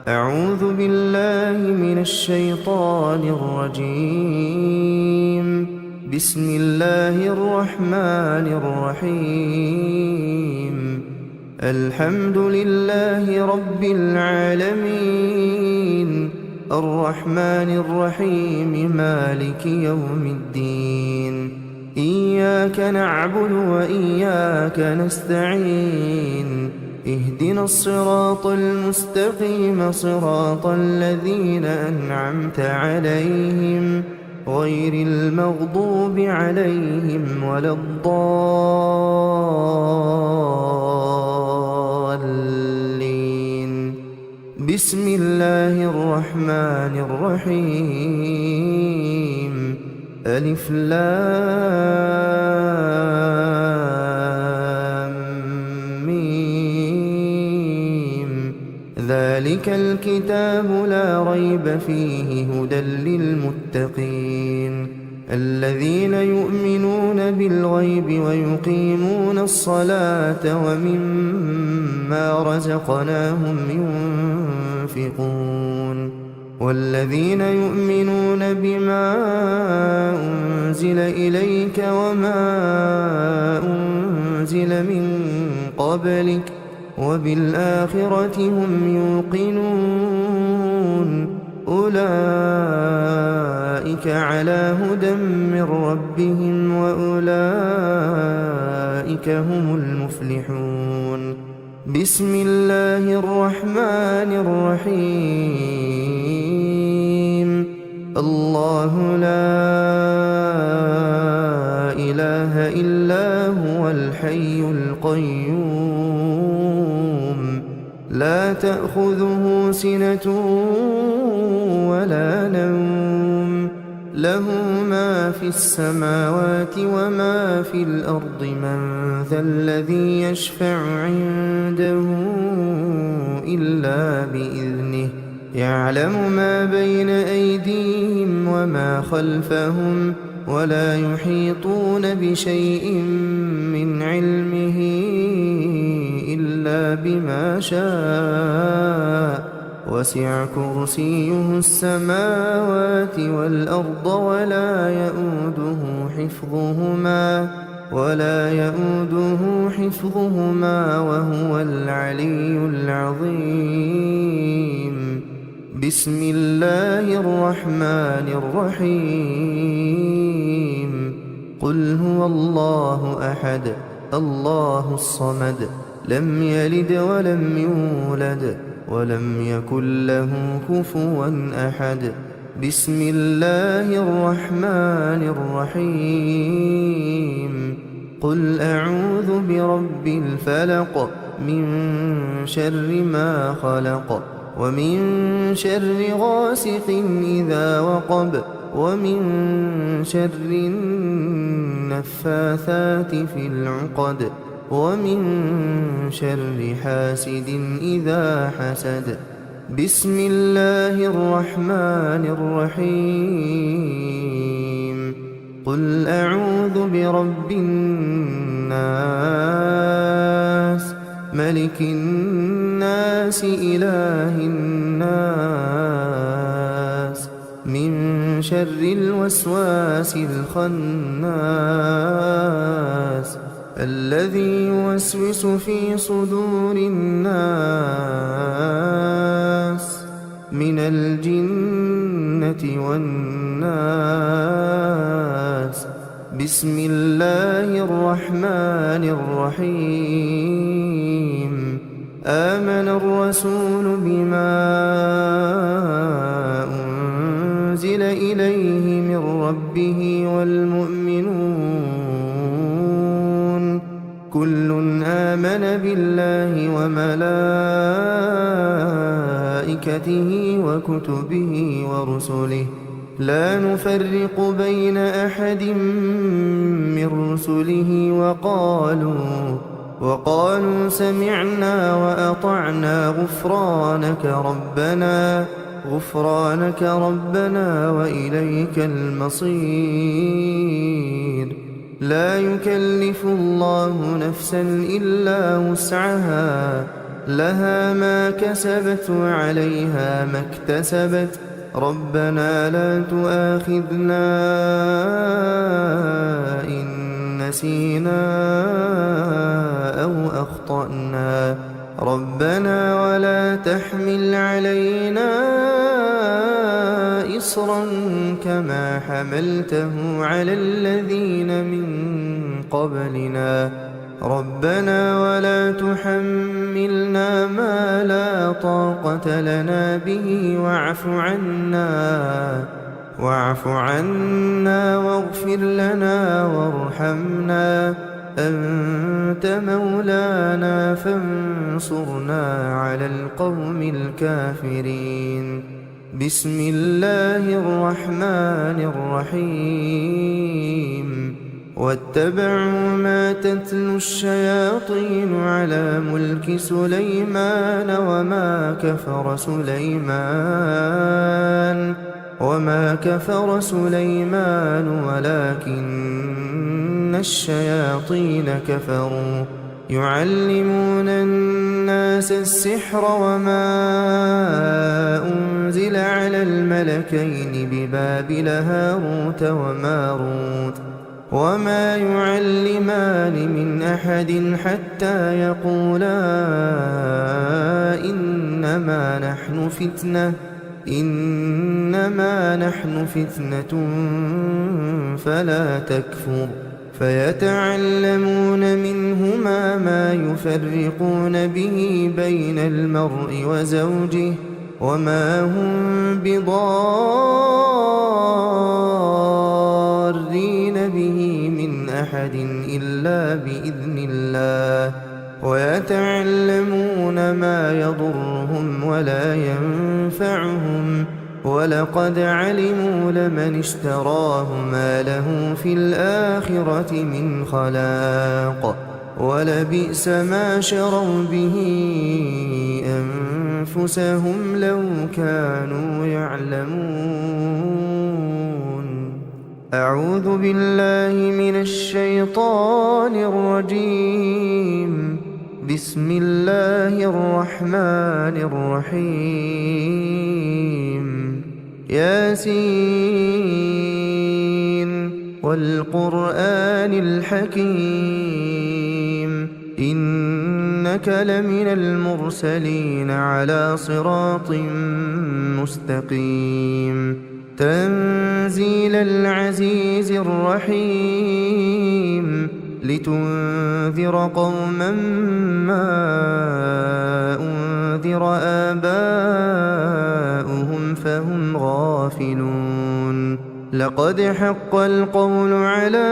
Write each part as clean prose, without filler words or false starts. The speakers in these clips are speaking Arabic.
أعوذ بالله من الشيطان الرجيم. بسم الله الرحمن الرحيم. الحمد لله رب العالمين، الرحمن الرحيم، مالك يوم الدين. إياك نعبد وإياك نستعين. اهدنا الصراط المستقيم، صراط الذين أنعمت عليهم غير المغضوب عليهم ولا الضالين. بسم الله الرحمن الرحيم. ألف لام ميم. ذلك الكتاب لا ريب فيه هدى للمتقين، الذين يؤمنون بالغيب ويقيمون الصلاة ومما رزقناهم ينفقون. والذين يؤمنون بما أنزل إليك وما أنزل من قبلك وبالآخرة هم يوقنون. أولئك على هدى من ربهم وأولئك هم المفلحون. بسم الله الرحمن الرحيم. الله لا إله إلا هو الحي القيوم، لا تأخذه سنة ولا نوم، له ما في السماوات وما في الأرض. من ذا الذي يشفع عنده إلا بإذنه، يعلم ما بين أيديهم وما خلفهم، ولا يحيطون بشيء من علمه إلا بما شاء. وسع كرسيه السماوات والأرض ولا يؤوده حفظهما وهو العلي العظيم. بسم الله الرحمن الرحيم. قل هو الله أحد، الله الصمد، لم يلد ولم يولد ولم يكن له كفوا أحد. بسم الله الرحمن الرحيم. قل أعوذ برب الفلق، من شر ما خلق، ومن شر غاسق إذا وقب، ومن شر النفاثات في العقد، ومن شر حاسد إذا حسد. بسم الله الرحمن الرحيم. قل أعوذ برب الناس، ملك الناس، إله الناس، من شر الوسواس الخناس، الذي يوسوس في صدور الناس من الجنة والناس. بسم الله الرحمن الرحيم. آمن الرسول بما أنزل إليه من ربه والمؤمنون، كل آمن بالله وملائكته وكتبه ورسله، لا نفرق بين أحد من رسله، وقالوا سمعنا وأطعنا غفرانك ربنا وإليك المصير. لا يكلف الله نفسا إلا وسعها، لها ما كسبت وعليها ما اكتسبت ربنا لا تؤاخذنا إن نسينا أو أخطأنا ربنا ولا تحمل علينا إصرا كما حملته على الذين من قبلنا ربنا ولا تحملنا ما لا طاقة لنا به واعف عنا واغفر لنا وارحمنا أنت مولانا فانصرنا على القوم الكافرين بسم الله الرحمن الرحيم واتبعوا ما تتلو الشياطين على ملك سليمان وما كفر سليمان ولكن الشياطين كفروا يعلمون الناس السحر وما أنزل على الملكين ببابل هاروت وماروت وما يعلمان من أحد حتى يقولا إنما نحن فتنة فلا تكفر فيتعلمون منهما ما يفرقون به بين المرء وزوجه وما هم بضارين به من أحد إلا بإذن الله ويتعلمون ما يضرهم ولا ينفعهم ولقد علموا لمن اشتراه ما له في الآخرة من خلاق ولبئس ما شروا به أنفسهم لو كانوا يعلمون أعوذ بالله من الشيطان الرجيم بسم الله الرحمن الرحيم ياسين والقرآن الحكيم إنك لمن المرسلين على صراط مستقيم تنزيل العزيز الرحيم لتنذر قوما ما أنذر آباؤهم فهم غافلون لقد حق القول على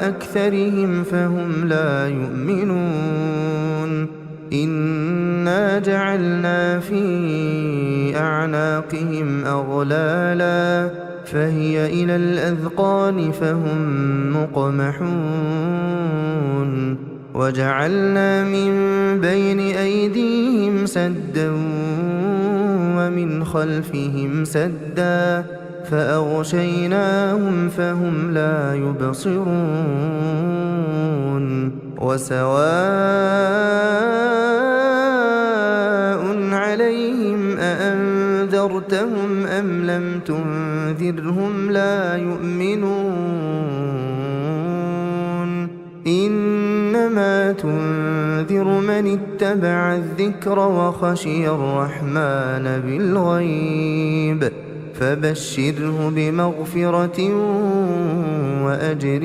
أكثرهم فهم لا يؤمنون إنا جعلنا في أعناقهم أغلالا فهي إلى الأذقان فهم مقمحون وجعلنا من بين أيديهم سدا ومن خلفهم سدا فأغشيناهم فهم لا يبصرون وسواء عليهم أأنذرتهم أم لم تنذرهم لا يؤمنون إنما تنذر من اتبع الذكر وخشي الرحمن بالغيب فبشره بمغفرة وأجر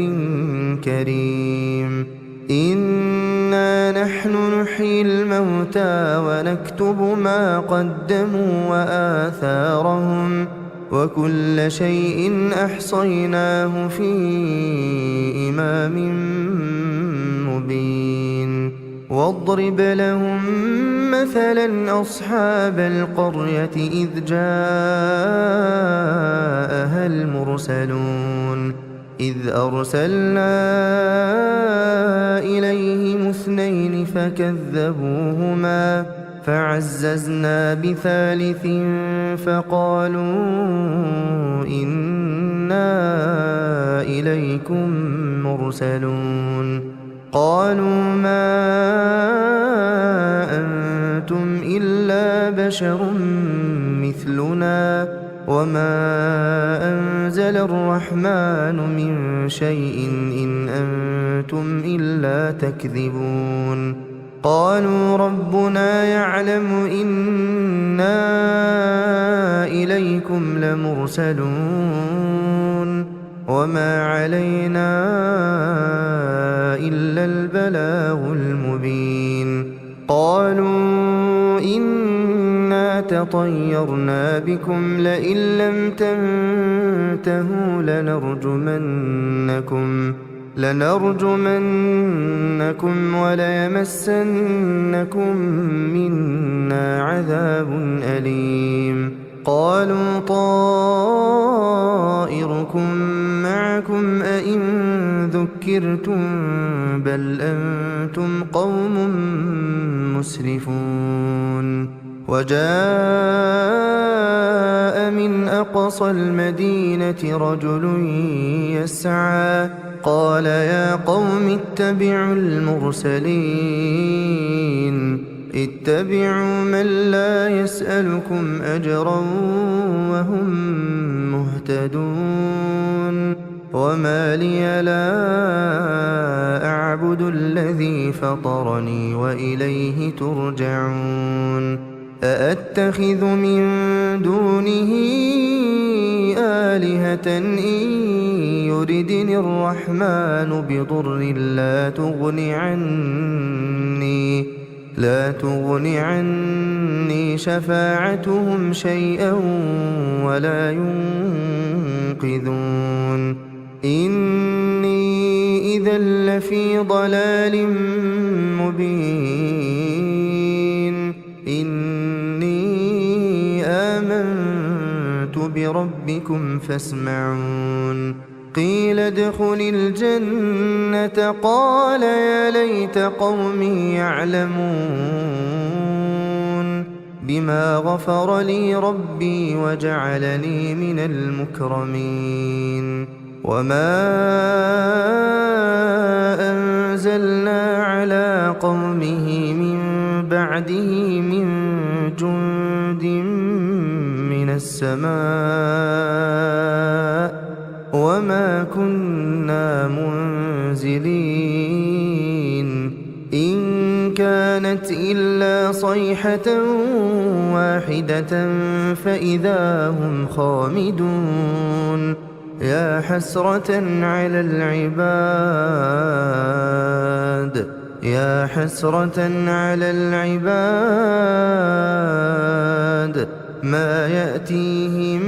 كريم إنا نحن نحيي الموتى ونكتب ما قدموا وآثارهم وكل شيء أحصيناه في إمام مبين واضرب لهم مثلا أصحاب القرية إذ جاءها المرسلون إذ أرسلنا إليهم اثنين فكذبوهما فعززنا بثالث فقالوا إنا إليكم مرسلون قالوا ما أنتم إلا بشر مثلنا وما أنزل الرحمن من شيء إن أنتم إلا تكذبون قالوا ربنا يعلم إنا إليكم لمرسلون وما علينا إلا البلاغ المبين قالوا إنا تطيرنا بكم لئن لم تنتهوا لنرجمنكم وليمسنكم منا عذاب أليم قالوا طائركم معكم أئن ذكرتم بل أنتم قوم مسرفون وجاء من أقصى المدينة رجل يسعى قال يا قوم اتبعوا المرسلين اتبعوا من لا يسألكم أجرا وهم مهتدون وما لي لا أعبد الذي فطرني وإليه ترجعون أأتخذ من دونه آلهة إن يردني الرحمن بضر لا تغن عني شفاعتهم شيئا ولا ينقذون إني إذا لفي ضلال مبين إني آمنت بربكم فاسمعون قيل ادخل الجنة قال يا ليت قومي يعلمون بما غفر لي ربي وجعلني من المكرمين وما أنزلنا على قومه من بعده من جند من السماء وما كنا منزلين إن كانت إلا صيحة واحدة فإذا هم خامدون يا حسرة على العباد ما يأتيهم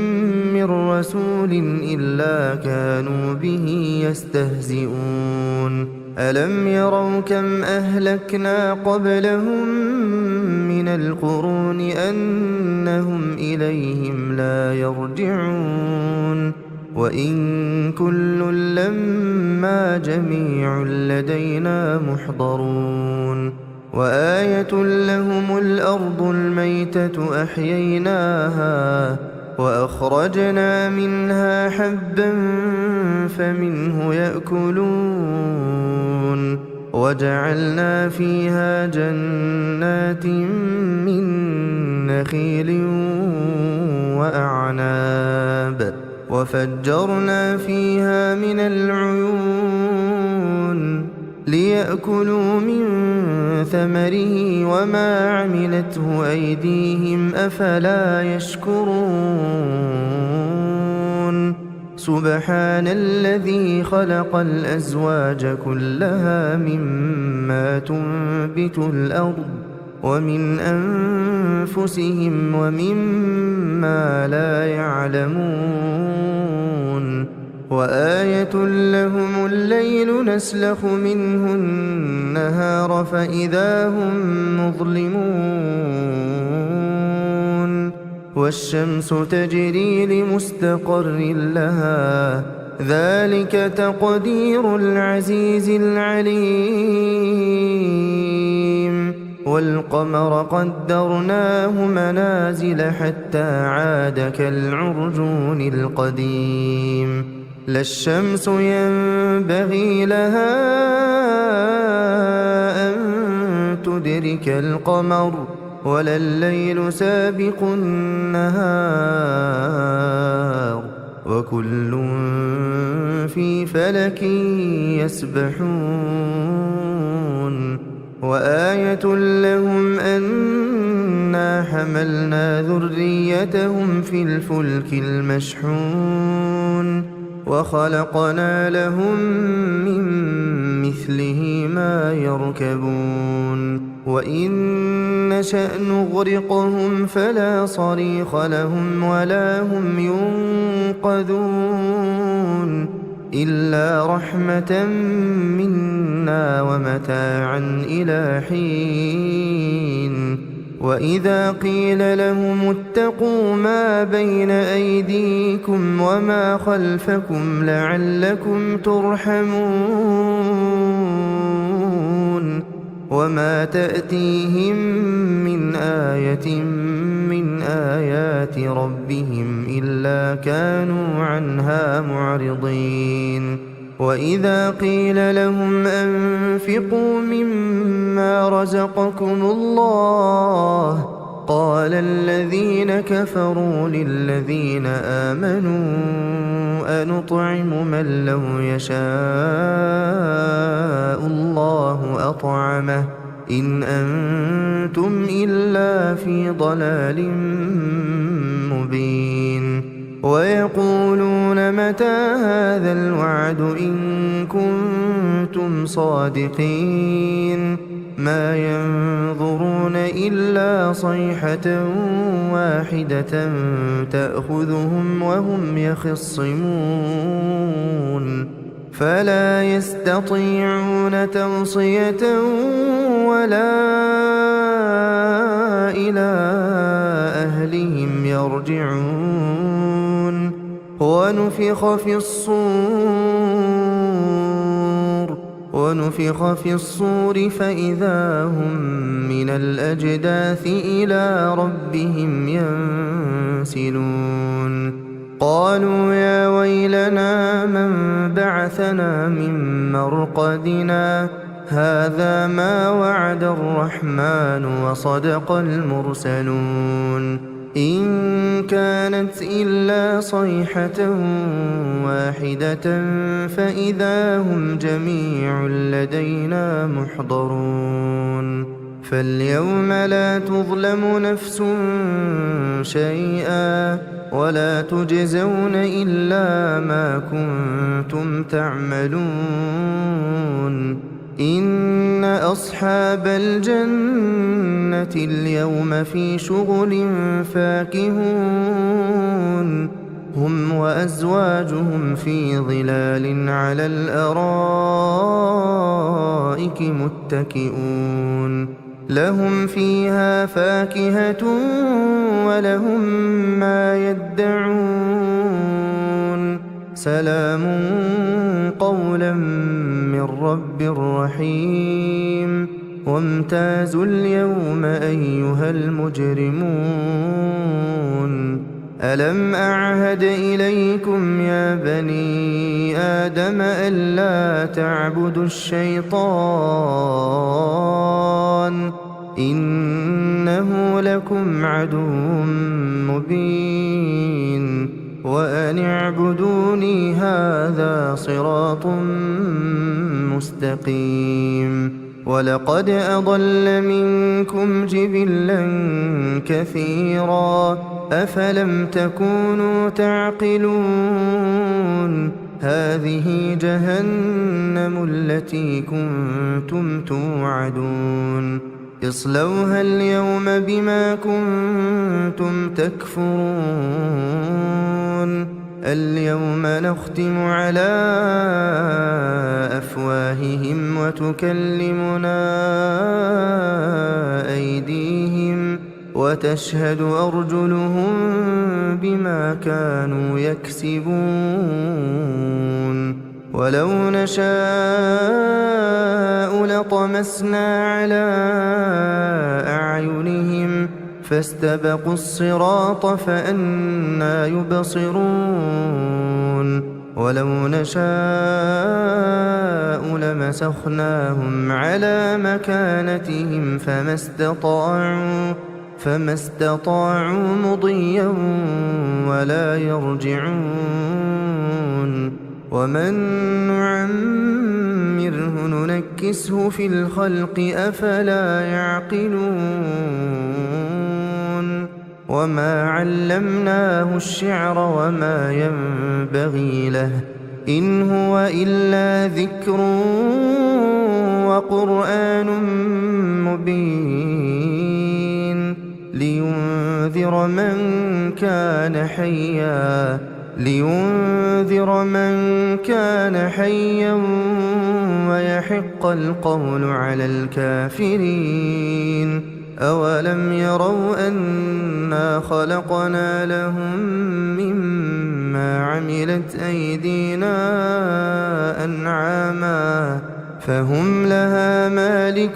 من رسول إلا كانوا به يستهزئون ألم يروا كم أهلكنا قبلهم من القرون أنهم إليهم لا يرجعون وإن كل لما جميع لدينا محضرون وآية لهم الأرض الميتة أحييناها وأخرجنا منها حبا فمنه يأكلون وجعلنا فيها جنات من نخيل وأعناب وفجرنا فيها من العيون ليأكلوا من ثمره وما عملته أيديهم أفلا يشكرون سبحان الذي خلق الأزواج كلها مما تنبت الأرض ومن أنفسهم ومما لا يعلمون وآية لهم الليل نسلخ منه النهار فإذا هم مظلمون والشمس تجري لمستقر لها ذلك تقدير العزيز العليم والقمر قدرناه منازل حتى عاد كالعرجون القديم لا الشمس ينبغي لها أن تدرك القمر ولا الليل سابق النهار وكل في فلك يسبحون وآية لهم أنا حملنا ذريتهم في الفلك المشحون وخلقنا لهم من مثله ما يركبون وإن نشأ نغرقهم فلا صريخ لهم ولا هم ينقذون إلا رحمة منا ومتاعا إلى حين وإذا قيل لهم اتقوا ما بين أيديكم وما خلفكم لعلكم ترحمون وما تأتيهم من آية من آيات ربهم إلا كانوا عنها معرضين وإذا قيل لهم أنفقوا مما رزقكم الله قال الذين كفروا للذين آمنوا أنطعم من لو يشاء الله أطعمه إن أنتم إلا في ضلال مبين ويقولون متى هذا الوعد إن كنتم صادقين ما ينظرون إلا صيحة واحدة تأخذهم وهم يخصمون فلا يستطيعون توصية ولا إلى أهلهم يرجعون ونفخ في الصور فإذا هم من الأجداث إلى ربهم ينسلون قالوا يا ويلنا من بعثنا من مرقدنا هذا ما وعد الرحمن وصدق المرسلون إن كانت إلا صيحة واحدة فإذا هم جميع لدينا محضرون فاليوم لا تظلم نفس شيئا ولا تجزون إلا ما كنتم تعملون إن أصحاب الجنة اليوم في شغل فاكهون هم وأزواجهم في ظلال على الأرائك متكئون لهم فيها فاكهة ولهم ما يدعون سلام قولا من رب رحيم وامتازوا اليوم أيها المجرمون ألم أعهد إليكم يا بني آدم ألا تعبدوا الشيطان إنه لكم عدو مبين وأن اعبدوني هذا صراط مستقيم ولقد أضل منكم جبلا كثيرا أفلم تكونوا تعقلون هذه جهنم التي كنتم توعدون اصلوها اليوم بما كنتم تكفرون اليوم نختم على أفواههم وتكلمنا أيديهم وتشهد أرجلهم بما كانوا يكسبون ولو نشاء لطمسنا على أعينهم فاستبقوا الصراط فأنى يبصرون ولو نشاء لمسخناهم على مكانتهم فما استطاعوا مضيا ولا يرجعون ومن نعمره ننكسه في الخلق أفلا يعقلون وما علمناه الشعر وما ينبغي له إن هو إلا ذكر وقرآن مبين لينذر من كان حيا ويحق القول على الكافرين أولم يروا أنا خلقنا لهم مما عملت أيدينا أنعاما فهم لها مالكون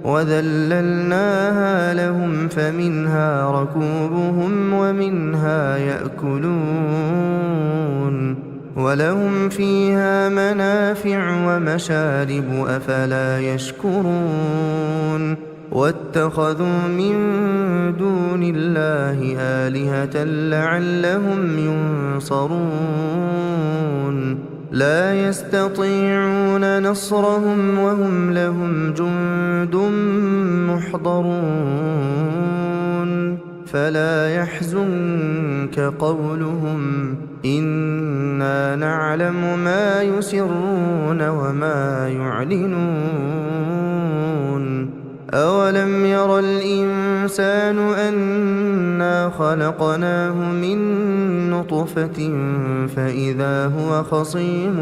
وذللناها لهم فمنها ركوبهم ومنها يأكلون ولهم فيها منافع ومشارب أفلا يشكرون واتخذوا من دون الله آلهة لعلهم ينصرون لا يستطيعون نصرهم وهم لهم جند محضرون فلا يحزنك قولهم إنا نعلم ما يسرون وما يعلنون أولم ير الإنسان أنا خلقناه من نطفة فإذا هو خصيم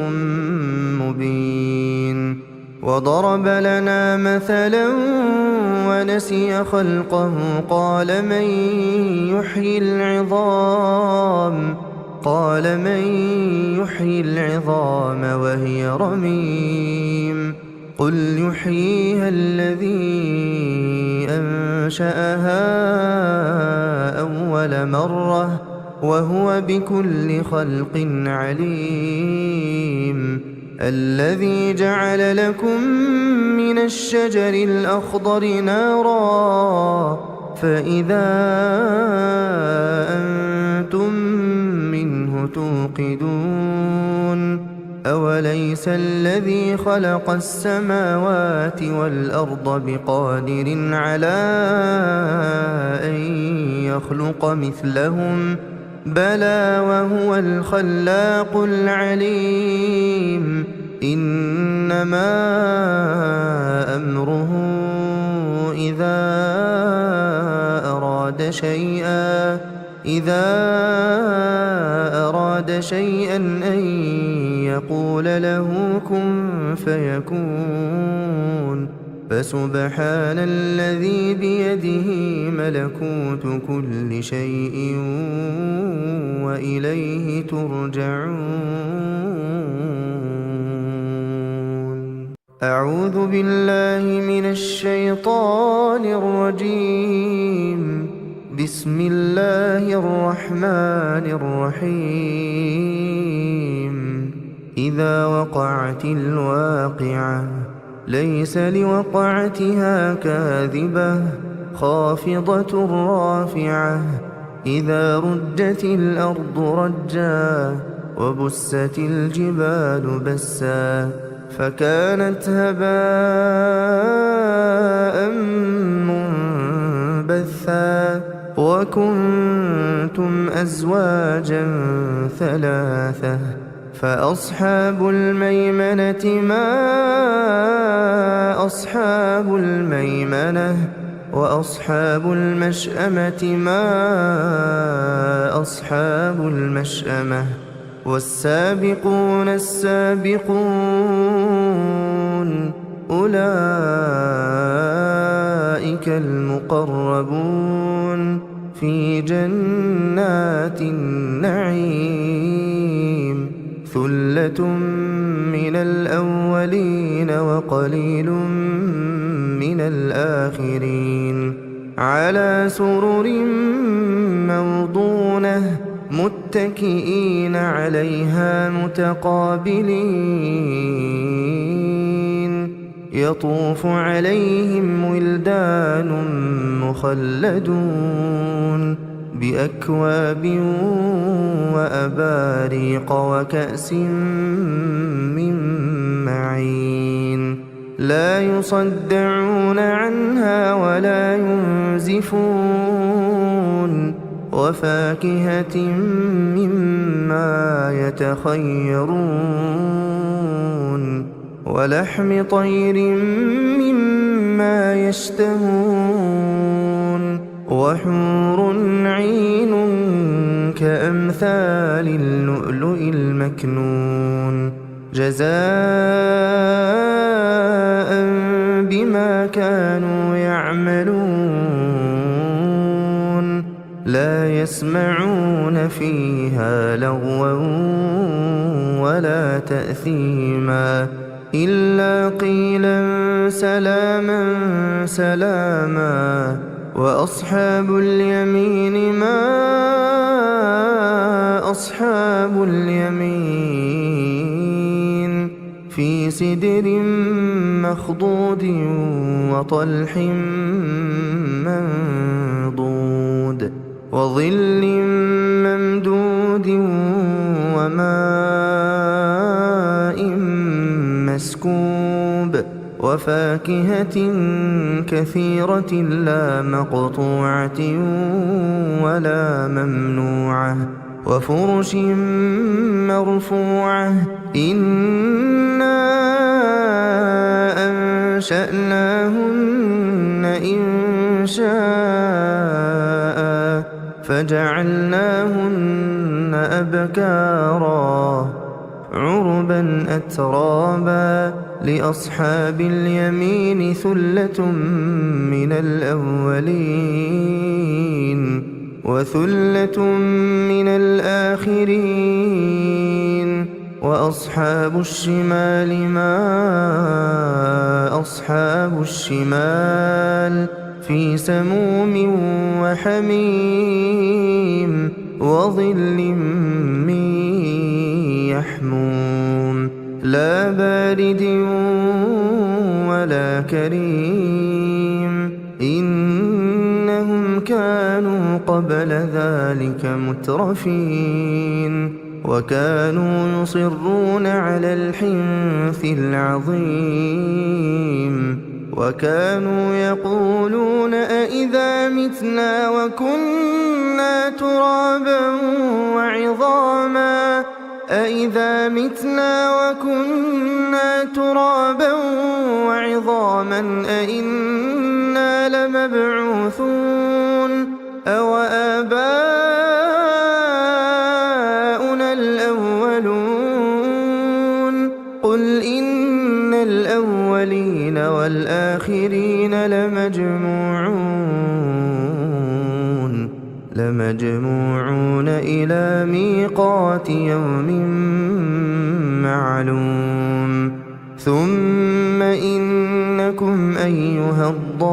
مبين وضرب لنا مثلا ونسي خلقه قال من يحيي العظام وهي رميم قل يحييها الذي أنشأها أول مرة وهو بكل خلق عليم الذي جعل لكم من الشجر الأخضر نارا فإذا أنتم منه توقدون أوليس الذي خلق السماوات والأرض بقادر على أن يخلق مثلهم بلى وهو الخلاق العليم إنما أمره إذا أراد شيئا أن يقول له كن فيكون فسبحان الذي بيده ملكوت كل شيء وإليه ترجعون أعوذ بالله من الشيطان الرجيم بسم الله الرحمن الرحيم إذا وقعت الواقعة ليس لوقعتها كاذبة خافضة رافعة إذا رجت الأرض رجا وبست الجبال بسا فكانت هباء منبثا وكنتم أزواجا ثلاثة فأصحاب الميمنة ما أصحاب الميمنة وأصحاب المشأمة ما أصحاب المشأمة والسابقون السابقون أولئك المقربون في جنات النعيم ثلة من الأولين وقليل من الآخرين على سرر موضونة متكئين عليها متقابلين يطوف عليهم ولدان مخلدون بأكواب وأباريق وكأس من معين لا يصدعون عنها ولا ينزفون وفاكهة مما يتخيرون ولحم طير مما يشتهون وحور عين كأمثال اللؤلؤ المكنون جزاء بما كانوا يعملون لا يسمعون فيها لغوا ولا تأثيما إلا قيلا سلاما سلاما وأصحاب اليمين ما أصحاب اليمين في سدر مخضود وطلح منضود وظل ممدود وماء مسكوب وفاكهة كثيرة لا مقطوعة ولا ممنوعة وفرش مرفوعة إنا أنشأناهن إنشاء فجعلناهن أبكارا عربا أترابا لأصحاب اليمين ثلة من الأولين وثلة من الآخرين وأصحاب الشمال ما أصحاب الشمال في سموم وحميم وظل من يحموم لا بارد ولا كريم إنهم كانوا قبل ذلك مترفين وكانوا يصرون على الحنث العظيم وكانوا يقولون أئذا متنا وكنا ترابا وعظاما أئذا متنا وكنا ترابا وعظاما أئنا لمبعوثون أو آباؤنا الأولون قل إن الأولين والآخرين لمجموعون إلى ميقات يوم معلوم ثم إنكم أيها الضالون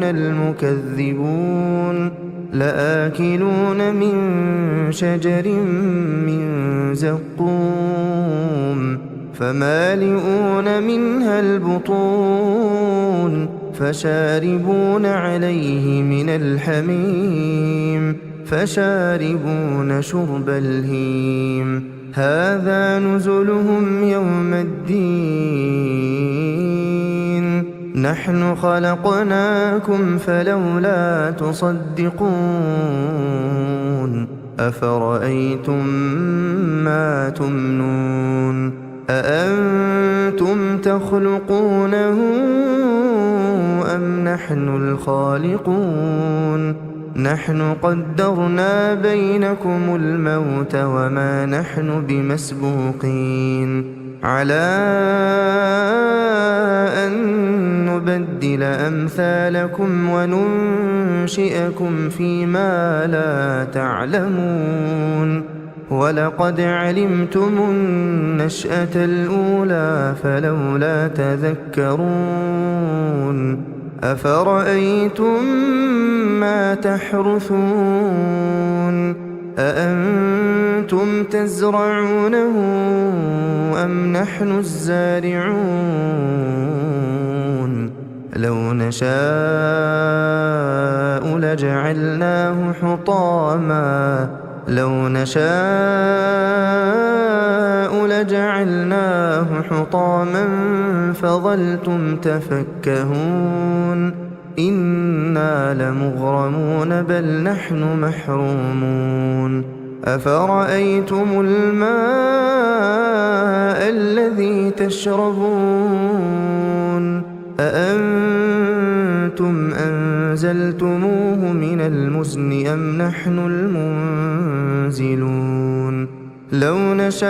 المكذبون لآكلون من شجر من زقوم فمالئون منها البطون فشاربون عليه من الحميم فشاربون شرب الهيم هذا نزلهم يوم الدين نحن خلقناكم فلولا تصدقون أفرأيتم ما تمنون أأنتم تخلقونه أم نحن الخالقون نحن قدرنا بينكم الموت وما نحن بمسبوقين على أن نبدل أمثالكم وننشئكم فيما لا تعلمون ولقد علمتم النشأة الأولى فلولا تذكرون أفرأيتم ما تحرثون أأنتم تزرعونه أم نحن الزارعون لو نشاء لجعلناه حطاما فظلتم تفكهون إنا لمغرمون بل نحن محرومون أفرأيتم الماء الذي تشربون أأنتم أنزلتموه من المزن أم نحن المنزلون لو نشاء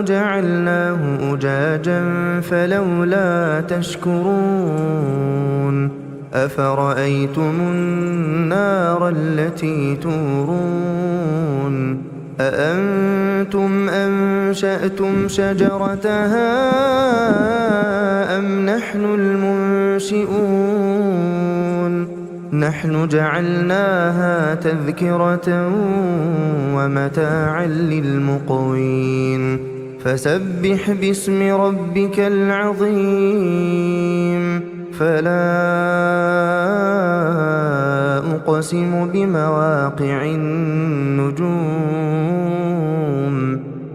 جعلناه أجاجا فلولا تشكرون أفرأيتم النار التي تورون أأنتم أنشأتم شجرتها أم نحن المنشئون نحن جعلناها تذكرة ومتاعا للمقوين فسبح باسم ربك العظيم فلا أقسم بمواقع النجوم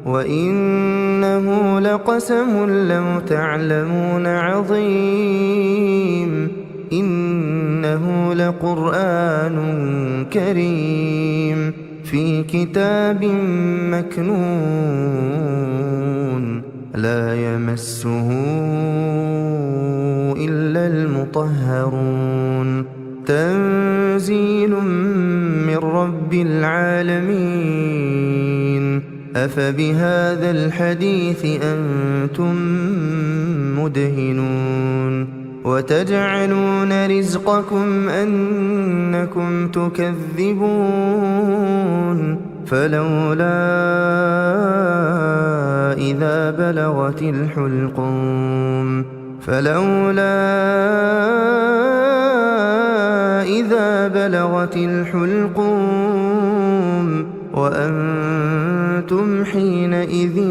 وإنه لقسم لو تعلمون عظيم إنه لقرآن كريم في كتاب مكنون لا يمسه إلا المطهرون تنزيل من رب العالمين أفبهذا الحديث أنتم مدهنون وتجعلون رزقكم أنكم تكذبون فلولا إذا بلغت الحلقوم وأنتم حينئذ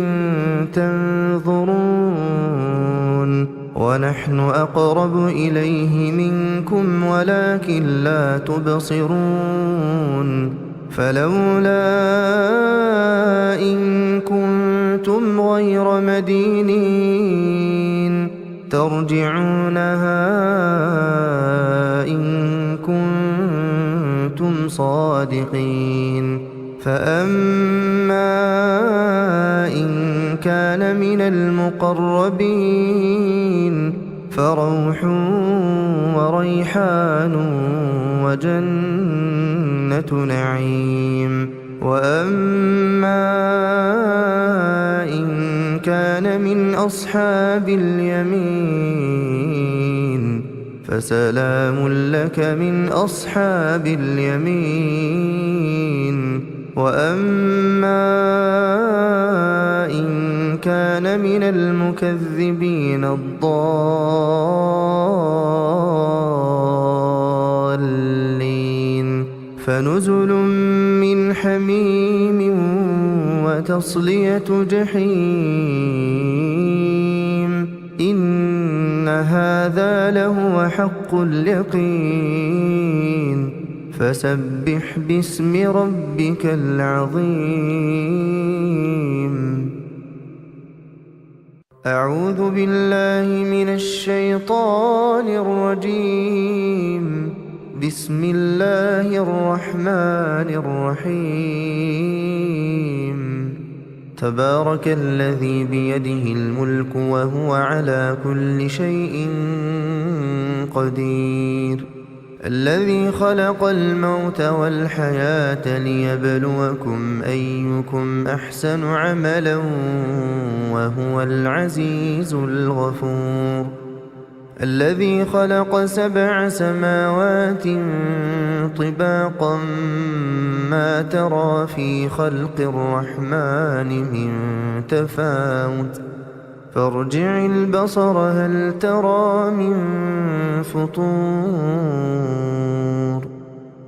تنظرون ونحن أقرب إليه منكم ولكن لا تبصرون فلولا إن كنتم غير مدينين ترجعونها إن كنتم صادقين فأما إن كان من المقربين فروح وريحان وجنة نعيم وأما إن كان من أصحاب اليمين فسلام لك من أصحاب اليمين وأما إن كان من المكذبين الضالين فنزل من حميم وتصلية جحيم إن هذا لهو حق اليقين فسبح باسم ربك العظيم أعوذ بالله من الشيطان الرجيم بسم الله الرحمن الرحيم تبارك الذي بيده الملك وهو على كل شيء قدير الذي خلق الموت والحياة ليبلوكم أيكم أحسن عملا وهو العزيز الغفور الذي خلق 7 سماوات طباقا ما ترى في خلق الرحمن من تفاوت فارجع البصر هل ترى من فطور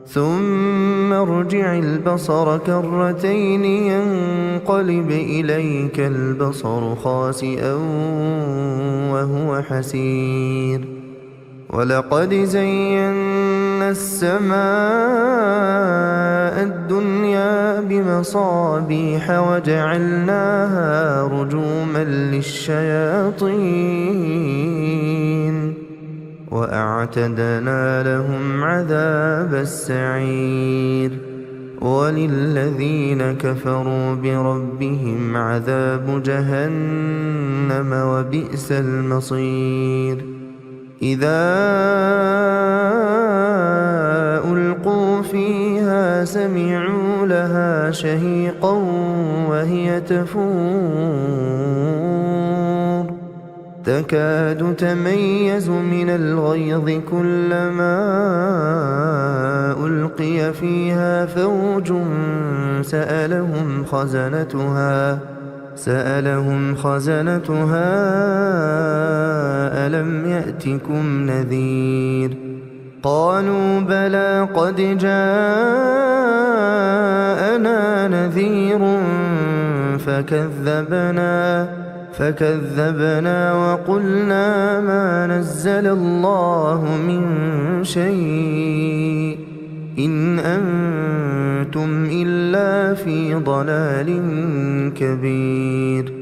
ثم ارجع البصر كرتين ينقلب إليك البصر خاسئا وهو حسير ولقد زينا السماء الدنيا بمصابيح وجعلناها رجوما للشياطين وأعتدنا لهم عذاب السعير وللذين كفروا بربهم عذاب جهنم وبئس المصير إذا ألقوا فيها سمعوا لها شهيقا وهي تفور تكاد تميز من الغيظ كلما ألقي فيها فوج سألهم خزنتها ألم يأتكم نذير قالوا بلى قد جاءنا نذير فكذبنا وقلنا ما نزل الله من شيء إن أنتم إلا في ضلال كبير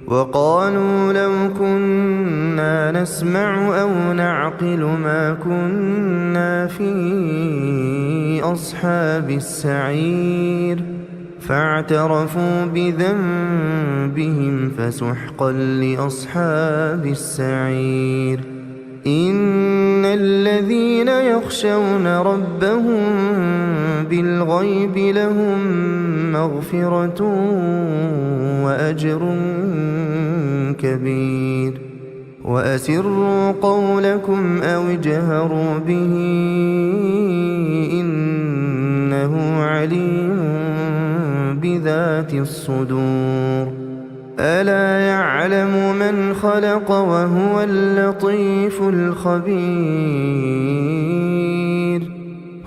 وقالوا لو كنا نسمع أو نعقل ما كنا في أصحاب السعير فاعترفوا بذنبهم فسحقا لأصحاب السعير إن الذين يخشون ربهم بالغيب لهم مغفرة وأجر كبير وأسروا قولكم أو اجهروا به إنه عليم بذات الصدور ألا يعلم من خلق وهو اللطيف الخبير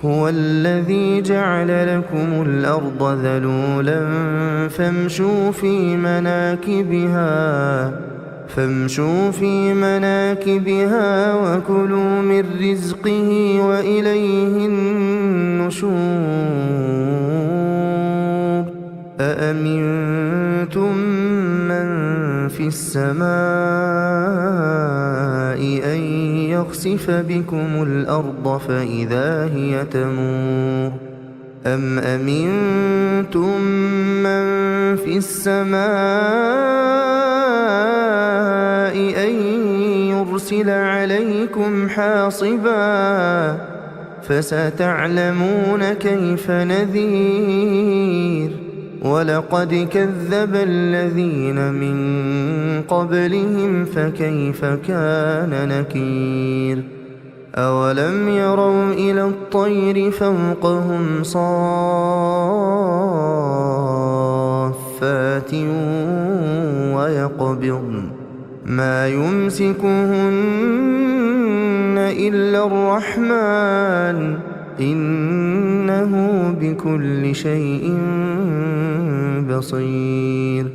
هو الذي جعل لكم الأرض ذلولا فامشوا في مناكبها وكلوا من رزقه وإليه النشور أأمنتم من في السماء أن يخسف بكم الأرض فإذا هي تمور أم أمنتم من في السماء أن يرسل عليكم حاصبا فستعلمون كيف نذير ولقد كذب الذين من قبلهم فكيف كان نكير أولم يروا إلى الطير فوقهم صافات ويقبضن ما يمسكهن إلا الرحمن إنه بكل شيء بصير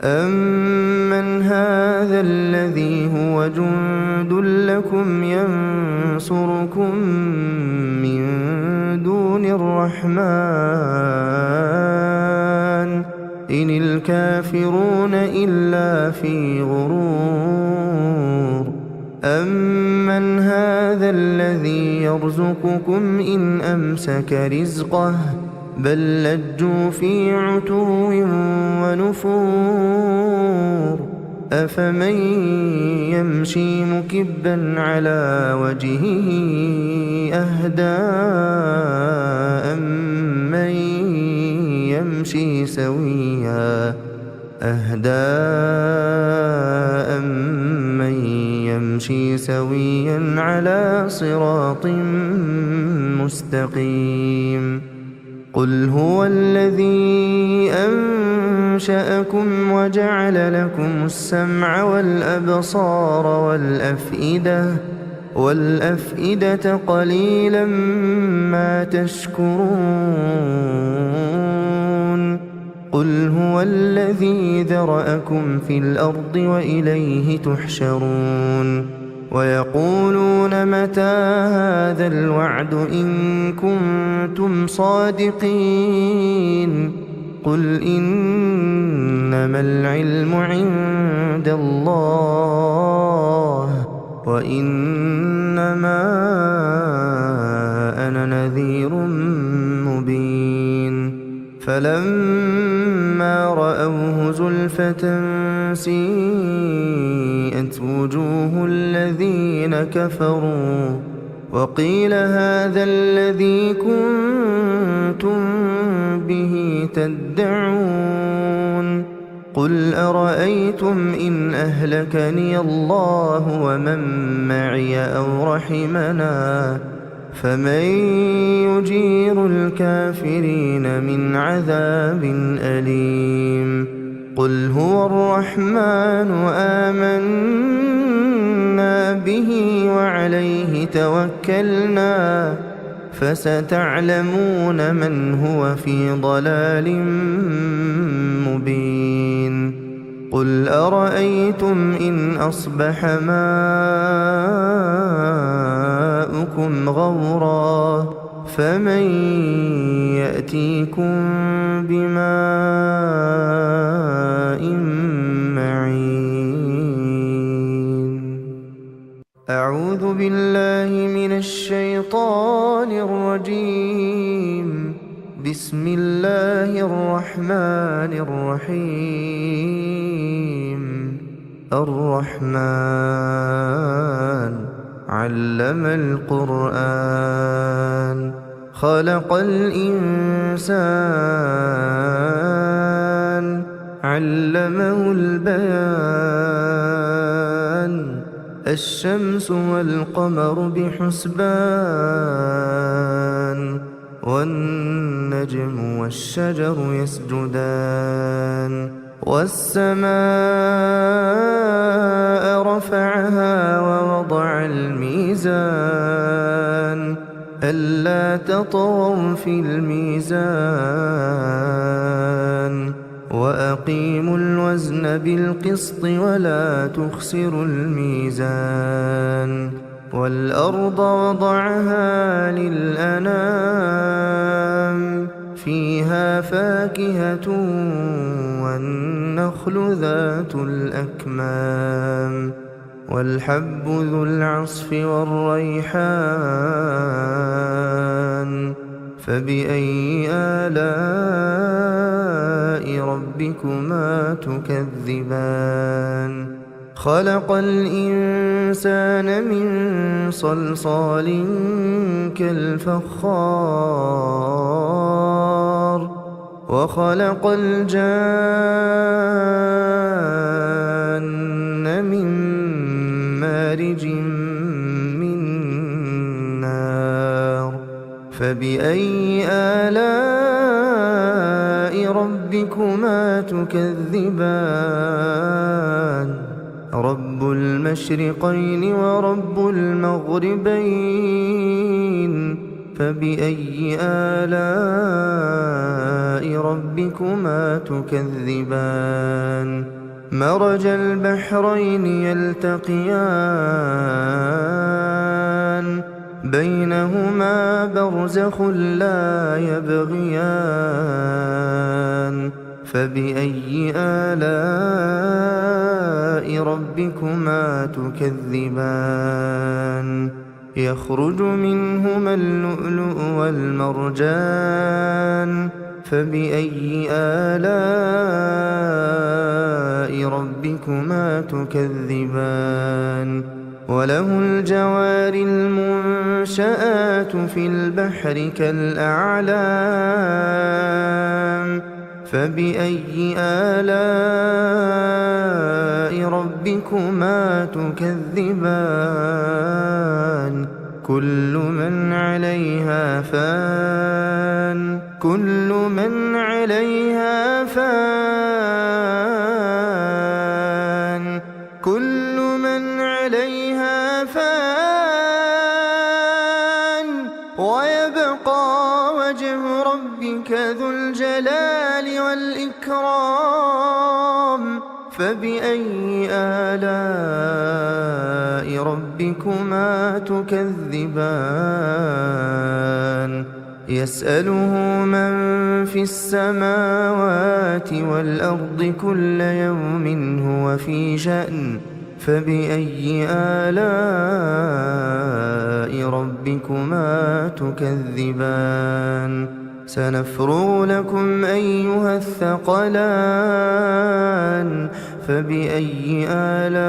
أمن هذا الذي هو جند لكم ينصركم من دون الرحمن إن الكافرون إلا في غرور أمن هذا الذي يرزقكم إن أمسك رزقه بل لجوا في عتو ونفور أفمن يمشي مكبا على وجهه أهدى أمن يمشي سويا على صراط مستقيم قل هو الذي أنشأكم وجعل لكم السمع والأبصار والأفئدة والأفئدة قليلا ما تشكرون قل هو الذي ذرأكم في الأرض وإليه تحشرون ويقولون متى هذا الوعد إن كنتم صادقين قل إنما العلم عند الله وإنما أنا نذير مبين فلما رأوه زلفة سيئت وجوه الذين كفروا وقيل هذا الذي كنتم به تدعون قل أرأيتم إن أهلكني الله ومن معي أو رحمنا فمن يجير الكافرين من عذاب أليم قل هو الرحمن آمنا به وعليه توكلنا فستعلمون من هو في ضلال مبين قل أرأيتم إن أصبح ماؤكم غورا فمن يأتيكم بماء معين أعوذ بالله من الشيطان الرجيم بسم الله الرحمن الرحيم الرحمن علم القرآن خلق الإنسان علمه البيان الشمس والقمر بحسبان والنجم والشجر يسجدان والسماء رفعها ووضع الميزان ألا تطغوا في الميزان وأقيموا الوزن بالقسط ولا تخسروا الميزان والأرض وضعها للأنام فيها فاكهة والنخل ذات الأكمام والحب ذو العصف والريحان فبأي آلاء ربكما تكذبان خلق الإنسان من صلصال كالفخار وخلق الجان من مارج من نار فبأي آلاء ربكما تكذبان رب المشرقين ورب المغربين فبأي آلاء ربكما تكذبان مرج البحرين يلتقيان بينهما برزخ لا يبغيان فبأي آلاء ربكما تكذبان يخرج منهما اللؤلؤ والمرجان فبأي آلاء ربكما تكذبان وله الجوار المنشآت في البحر كالأعلام فبأي آلاء ربكما تكذبان كل من عليها فان كل من عليها فان كل من عليها فان ويبقى وجه ربك ذو الجلال والإكرام فبأي آلاء ربكما تكذبان يسأله من في السماوات والأرض كل يوم هو في شأن فبأي آلاء ربكما تكذبان سنفرغ لكم أيها الثقلان فبأي آلاء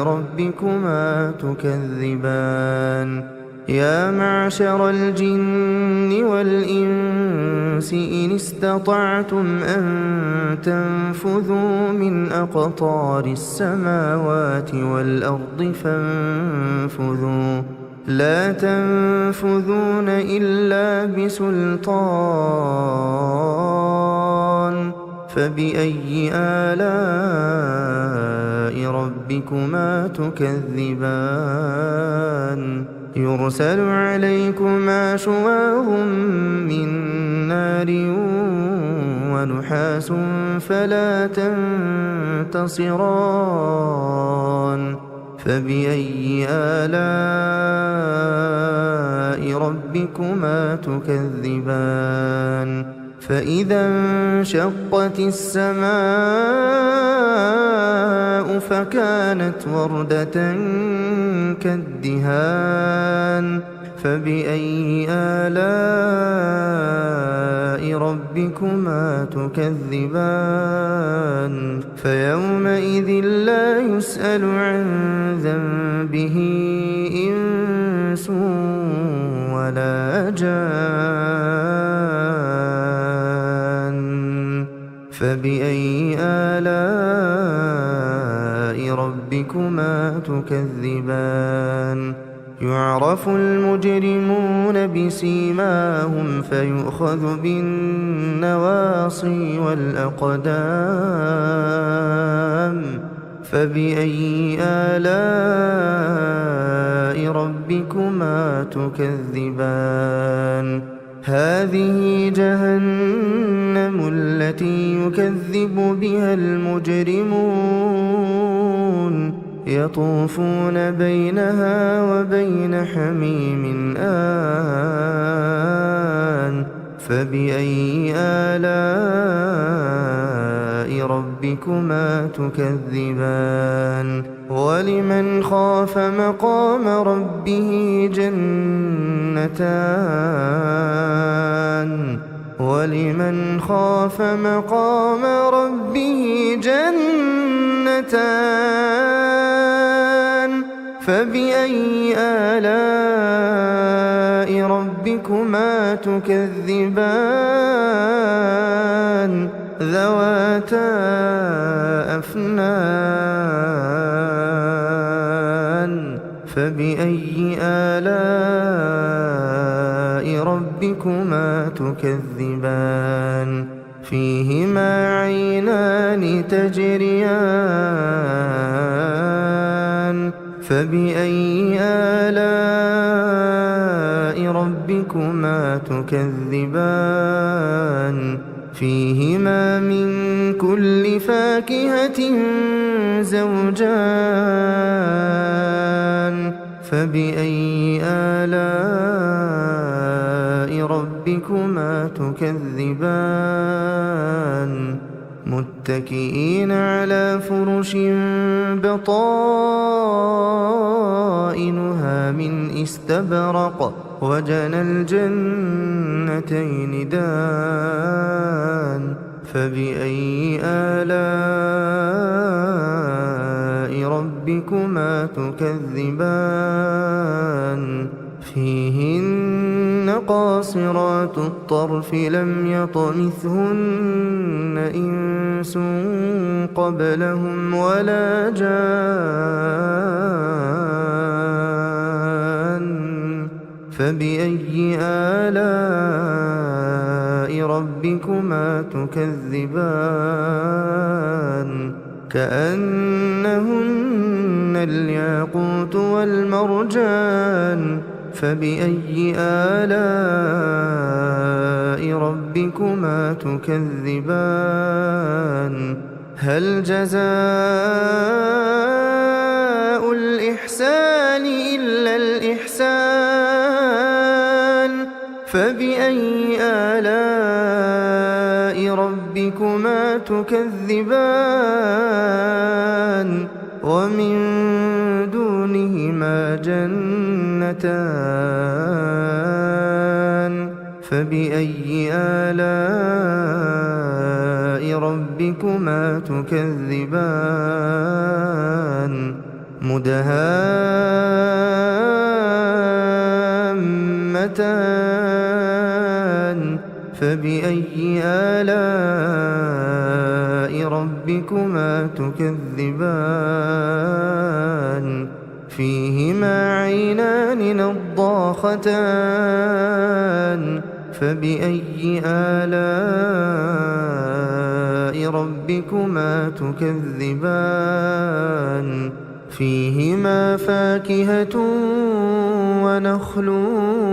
ربكما تكذبان يا معشر الجن والإنس إن استطعتم أن تنفذوا من أقطار السماوات والأرض فانفذوا لا تنفذون إلا بسلطان فبأي آلاء ربكما تكذبان يرسل عليكما شواظ من نار ونحاس فلا تنتصران فبأي آلاء ربكما تكذبان فإذا انشقت السماء فكانت وردة كالدهان فبأي آلاء ربكما تكذبان فيومئذ لا يسأل عن ذنبه إنس ولا جان فبأي آلاء ربكما تكذبان يعرف المجرمون بسيماهم فيؤخذ بالنواصي والأقدام فبأي آلاء ربكما تكذبان هذه جهنم التي يكذب بها المجرمون يطوفون بينها وبين حميم آن فبأي آلاء ربكما تكذبان ولمن خاف مقام ربه جنتان ولمن خاف مقام ربه جنتان فبأي آلاء ربكما تكذبان ذواتا أفنان فبأي آلاء ربكما تكذبان فيهما عينان تجريان فبأي آلاء ربكما تكذبان فيهما من كل فاكهة زوجان فبأي آلاء ربكما تكذبان متكئين على فرش بطائنها من استبرق وجنى الجنتين دان فبأي آلاء ربكما تكذبان فيهن قاصرات الطرف لم يطمثهن إنس قبلهم ولا جان فبأي آلاء ربكما تكذبان كأنهن الياقوت والمرجان فبأي آلاء ربكما تكذبان هل جزاء الإحسان إلا الإحسان فبأي آلاء ربكما تكذبان ومن دونهما جنتان فبأي آلاء ربكما تكذبان مدهامتان فبأي آلاء ربكما تكذبان فيهما عينان نضاختان فبأي آلاء ربكما تكذبان فيهما فاكهة ونخل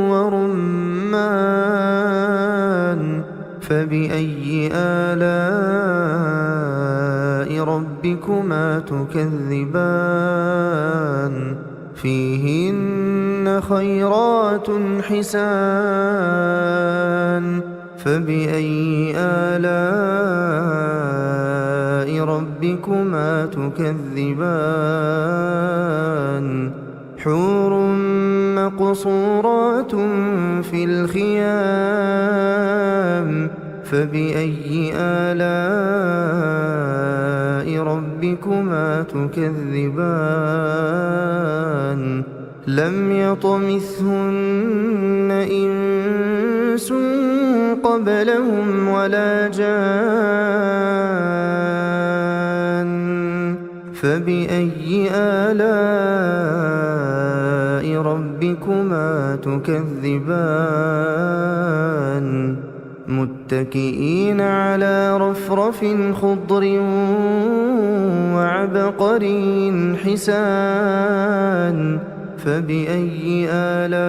ورمان فبأي آلاء ربكما تكذبان فيهن خيرات حسان فبأي آلاء ربكما تكذبان حور مقصورات في الخيام فبأي آلاء ربكما تكذبان لم يطمثهن إنس قبلهم ولا جان فبأي آلاء ربكما تكذبان متكئين على رفرف خضر وعبقري حسان فبأي آلاء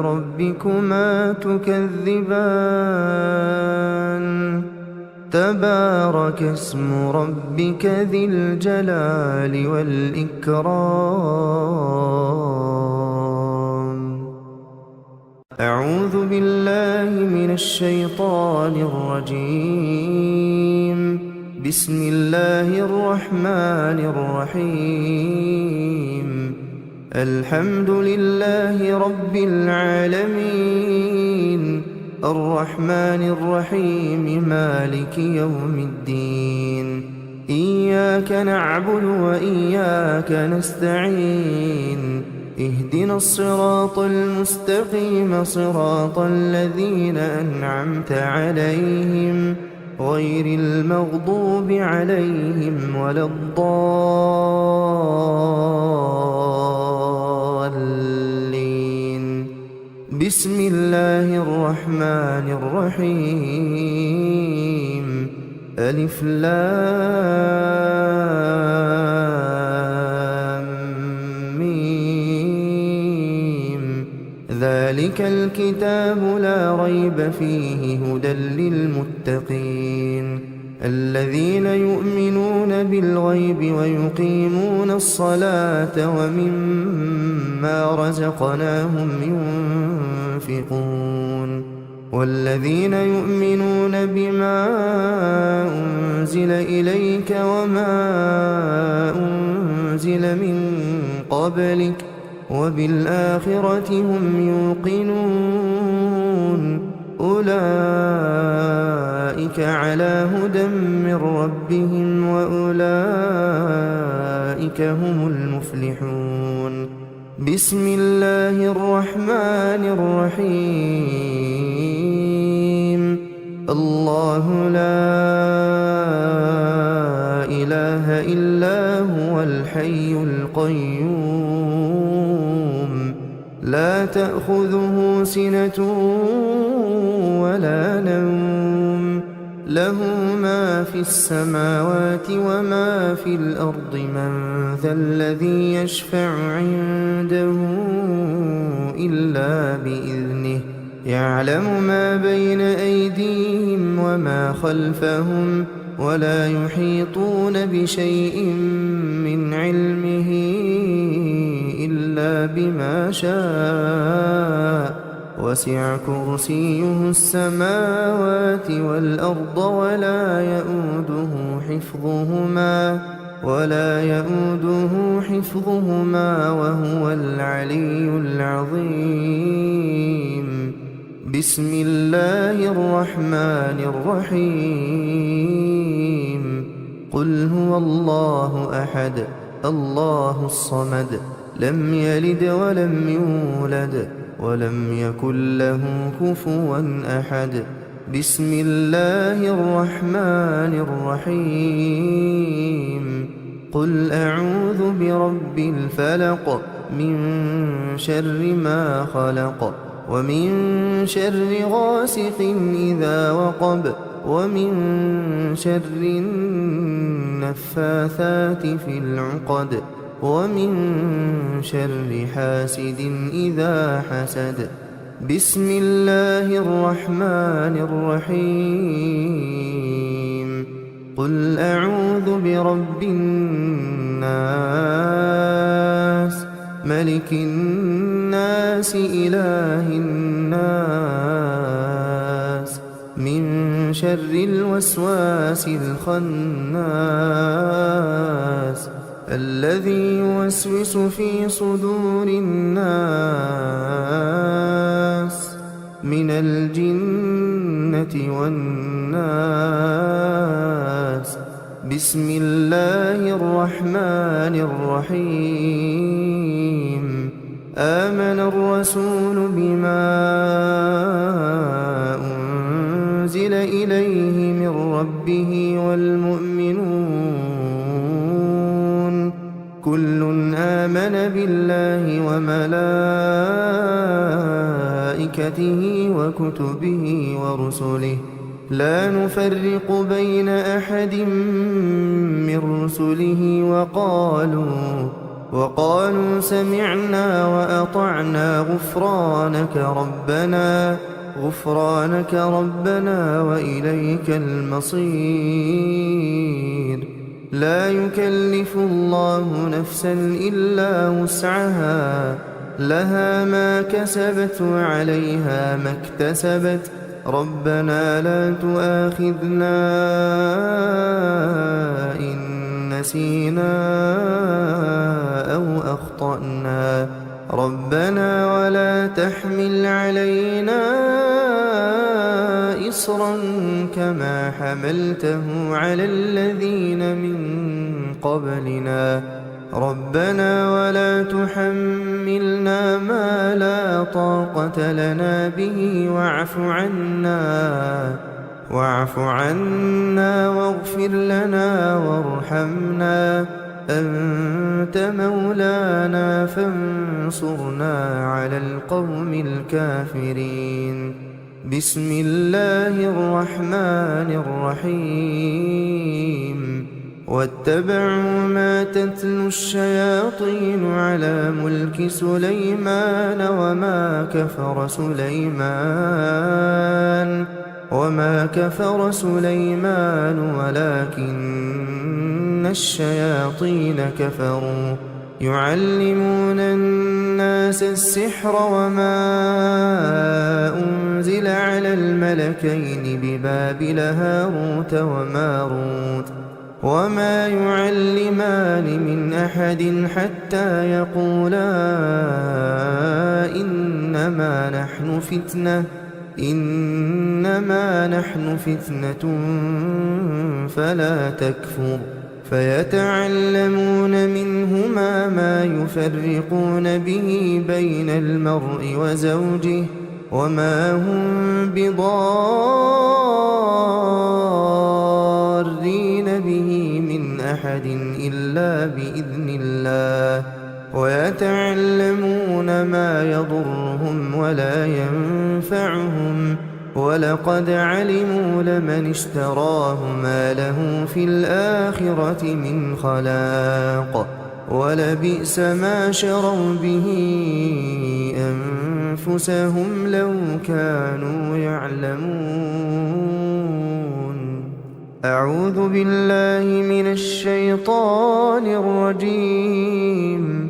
ربكما تكذبان تبارك اسم ربك ذي الجلال والإكرام أعوذ بالله من الشيطان الرجيم بسم الله الرحمن الرحيم الحمد لله رب العالمين الرحمن الرحيم مالك يوم الدين إياك نعبد وإياك نستعين اهدنا الصراط المستقيم صراط الذين أنعمت عليهم غير المغضوب عليهم ولا الضالين بسم الله الرحمن الرحيم ألف لام ميم ذلك الكتاب لا ريب فيه هدى للمتقين الذين يؤمنون بالغيب ويقيمون الصلاة ومما رزقناهم ينفقون والذين يؤمنون بما أنزل إليك وما أنزل من قبلك وبالآخرة هم يوقنون أولئك على هدى من ربهم وأولئك هم المفلحون بسم الله الرحمن الرحيم الله لا إله إلا هو الحي القيوم لا تأخذه سنة ولا نوم له ما في السماوات وما في الأرض من ذا الذي يشفع عنده إلا بإذنه يعلم ما بين أيديهم وما خلفهم ولا يحيطون بشيء من علمه إلا بما شاء وسع كرسيه السماوات والأرض ولا يؤوده حفظهما وهو العلي العظيم. بسم الله الرحمن الرحيم. قل هو الله أحد الله الصمد لم يلد ولم يولد ولم يكن له كفوا أحد. بسم الله الرحمن الرحيم. قل أعوذ برب الفلق من شر ما خلق ومن شر غاسق إذا وقب ومن شر النفاثات في العقد ومن شر حاسد إذا حسد. بسم الله الرحمن الرحيم. قل أعوذ برب الناس ملك الناس إله الناس من شر الوسواس الخناس الذي يوسوس في صدور الناس من الجنة والناس. بسم الله الرحمن الرحيم. آمن الرسول بما أنزل إليه من ربه والمؤمنون كل آمن بالله وملائكته وكتبه ورسله لا نفرق بين أحد من رسله وقالوا سمعنا وأطعنا غفرانك ربنا وإليك المصير. لا يكلف الله نفسا إلا وسعها لها ما كسبت وعليها ما اكتسبت ربنا لا تؤاخذنا إن نسينا أو أخطأنا ربنا ولا تحمل علينا إصرا كما حملته على الذين من قبلنا ربنا ولا تحملنا ما لا طاقة لنا به واعف عنا واغفر لنا وارحمنا أنت مولانا فانصرنا على القوم الكافرين. بسم الله الرحمن الرحيم. واتبعوا ما تتلو الشياطين على ملك سليمان وما كفر سليمان ولكن الشياطين كفروا يعلمون الناس السحر وما أنزل على الملكين ببابل هاروت وماروت وما يعلمان من أحد حتى يقولا إنما نحن فتنة فلا تكفر فيتعلمون منهما ما يفرقون به بين المرء وزوجه وما هم بضارين به من أحد إلا بإذن الله ويتعلمون ما يضرهم ولا ينفعهم ولقد علموا لمن اشتراه ما له في الآخرة من خلاق ولبئس ما شروا به أنفسهم لو كانوا يعلمون. أعوذ بالله من الشيطان الرجيم.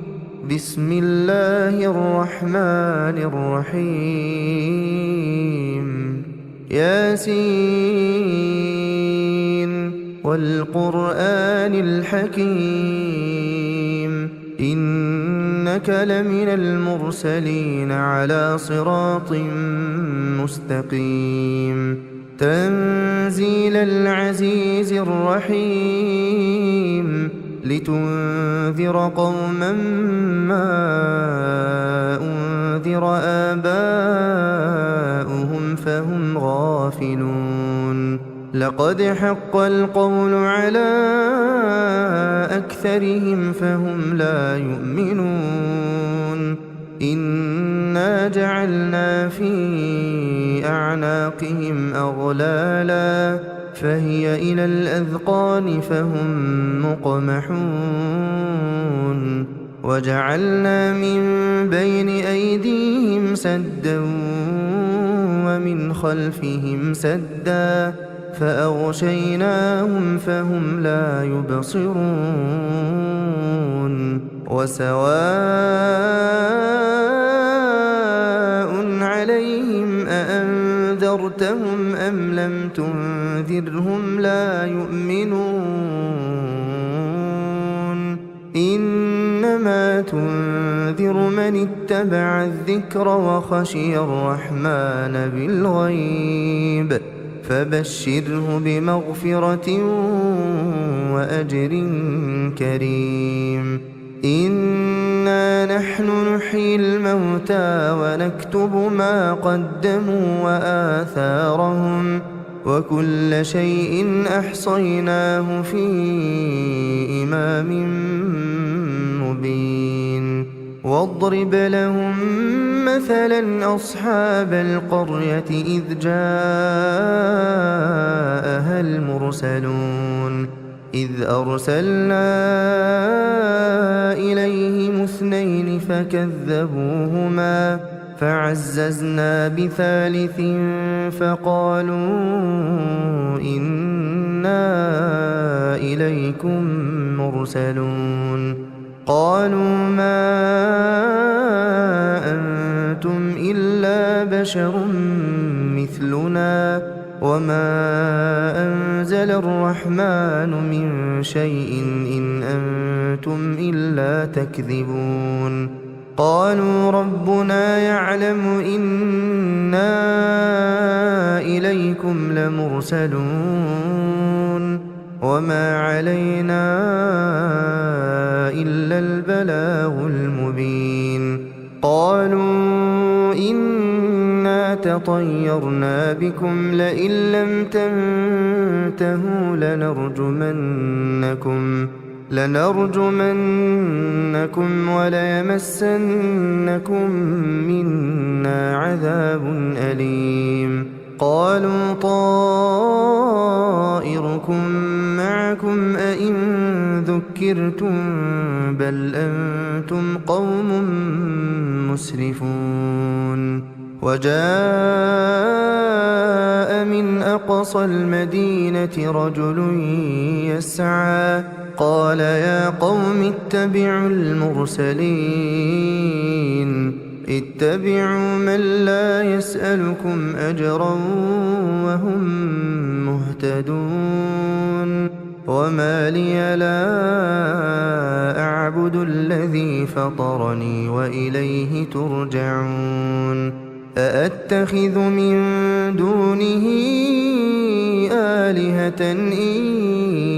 بسم الله الرحمن الرحيم. ياسين والقرآن الحكيم إنك لمن المرسلين على صراط مستقيم تنزيل العزيز الرحيم لتنذر قوما ما أنذر آباؤهم فهم غافلون. لقد حق القول على أكثرهم فهم لا يؤمنون. إنا جعلنا في أعناقهم أغلالا فهي إلى الأذقان فهم مقمحون. وجعلنا من بين أيديهم سدا ومن خلفهم سدا فأغشيناهم فهم لا يبصرون. وسواء عليهم أأنذرتهم أم لم تنذرهم لا يؤمنون. إنما تنذر من اتبع الذكر وخشي الرحمن بالغيب فبشره بمغفرة وأجر كريم. إنا نحن نحيي الموتى ونكتب ما قدموا وآثارهم وكل شيء أحصيناه في إمام مبين. واضرب لهم مثلا أصحاب القرية إذ جاءها المرسلون إذ أرسلنا إليهم اثنين فكذبوهما فعززنا بثالث فقالوا إنا إليكم مرسلون. قالوا ما أنتم إلا بشر مثلنا وما أنزل الرحمن من شيء إن أنتم إلا تكذبون. قالوا ربنا يعلم إنا إليكم لمرسلون وما علينا إلا البلاغ المبين. قالوا إنا تطيرنا بكم لئن لم تنتهوا لنرجمنكم وليمسنكم منا عذاب أليم. قالوا طائركم معكم أئن ذكرتم بل أنتم قوم مسرفون. وجاء من أقصى المدينة رجل يسعى قال يا قوم اتبعوا المرسلين اتبعوا من لا يسألكم أجرا وهم مهتدون. وما لي لا أعبد الذي فطرني وإليه ترجعون. أأتخذ من دونه آلهة إن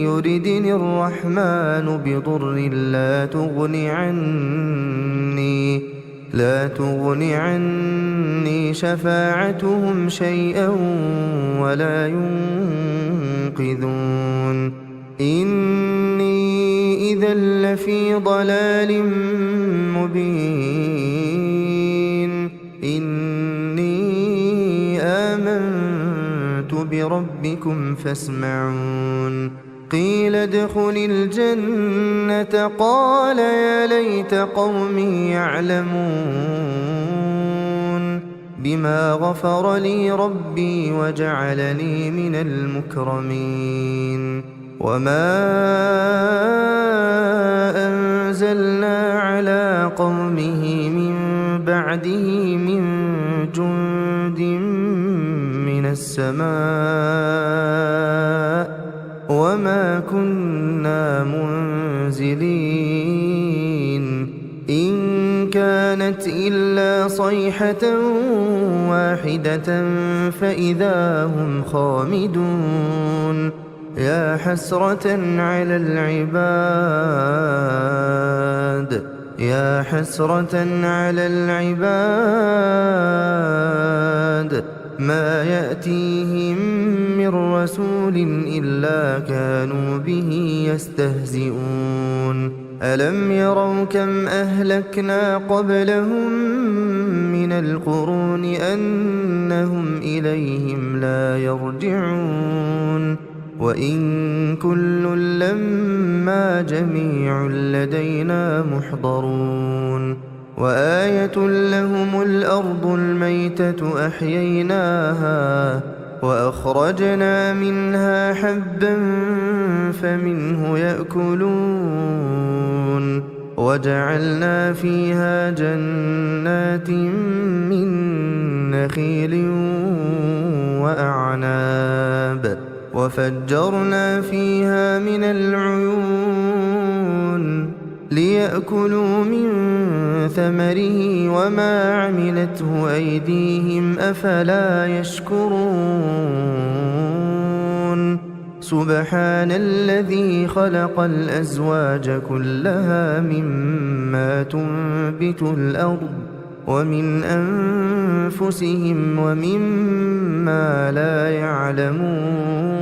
يردني الرحمن بضر لا تغن عني شفاعتهم شيئا ولا ينقذون. إني إذا لفي ضلال مبين. إني آمنت ربكم فاسمعون قيل ادخل الجنة قال يا ليت قومي يعلمون بما غفر لي ربي وجعلني من المكرمين وما أنزلنا على قومه من بعده من جند من السماء وما كنا منزلين إن كانت إلا صيحة واحدة فإذا هم خامدون يا حسرة على العباد ما يأتيهم من رسول إلا كانوا به يستهزئون ألم يروا كم أهلكنا قبلهم من القرون أنهم إليهم لا يرجعون وإن كل لما جميع لدينا محضرون وآية لهم الأرض الميتة أحييناها وأخرجنا منها حبا فمنه يأكلون وجعلنا فيها جنات من نخيل وأعناب وفجرنا فيها من العيون ليأكلوا من ثمره وما عملته أيديهم أفلا يشكرون سبحان الذي خلق الأزواج كلها مما تنبت الأرض ومن أنفسهم ومما لا يعلمون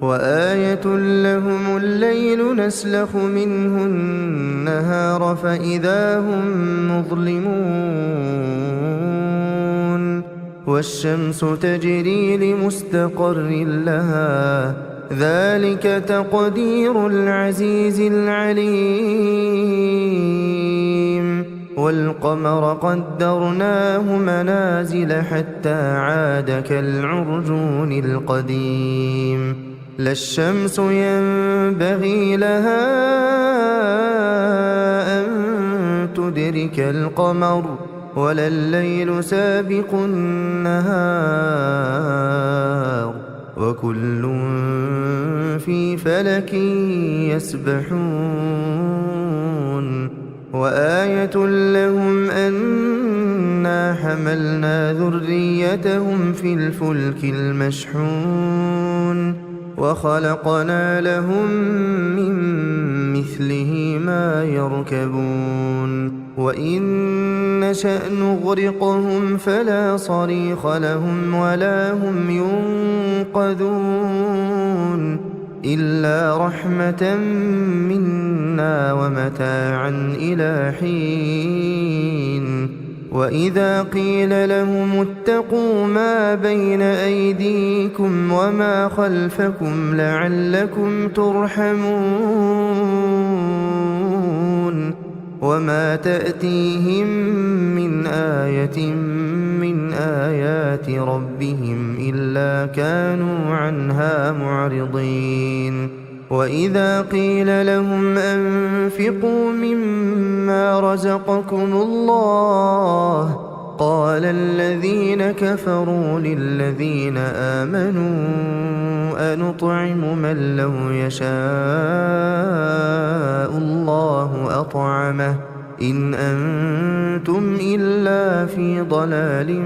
وآية لهم الليل نسلخ منه النهار فإذا هم مظلمون والشمس تجري لمستقر لها ذلك تقدير العزيز العليم والقمر قدرناه منازل حتى عاد كالعرجون القديم لا الشمس ينبغي لها أن تدرك القمر ولا الليل سابق النهار وكل في فلك يسبحون وآية لهم أنا حملنا ذريتهم في الفلك المشحون وخلقنا لهم من مثله ما يركبون وإن نشأ نغرقهم فلا صريخ لهم ولا هم ينقذون إلا رحمة منا ومتاعا إلى حين وإذا قيل لهم اتقوا ما بين أيديكم وما خلفكم لعلكم ترحمون وما تأتيهم من آية من آيات ربهم إلا كانوا عنها معرضين وإذا قيل لهم أنفقوا مما رزقكم الله قال الذين كفروا للذين آمنوا أنطعم من لو يشاء الله أطعمه إن أنتم إلا في ضلال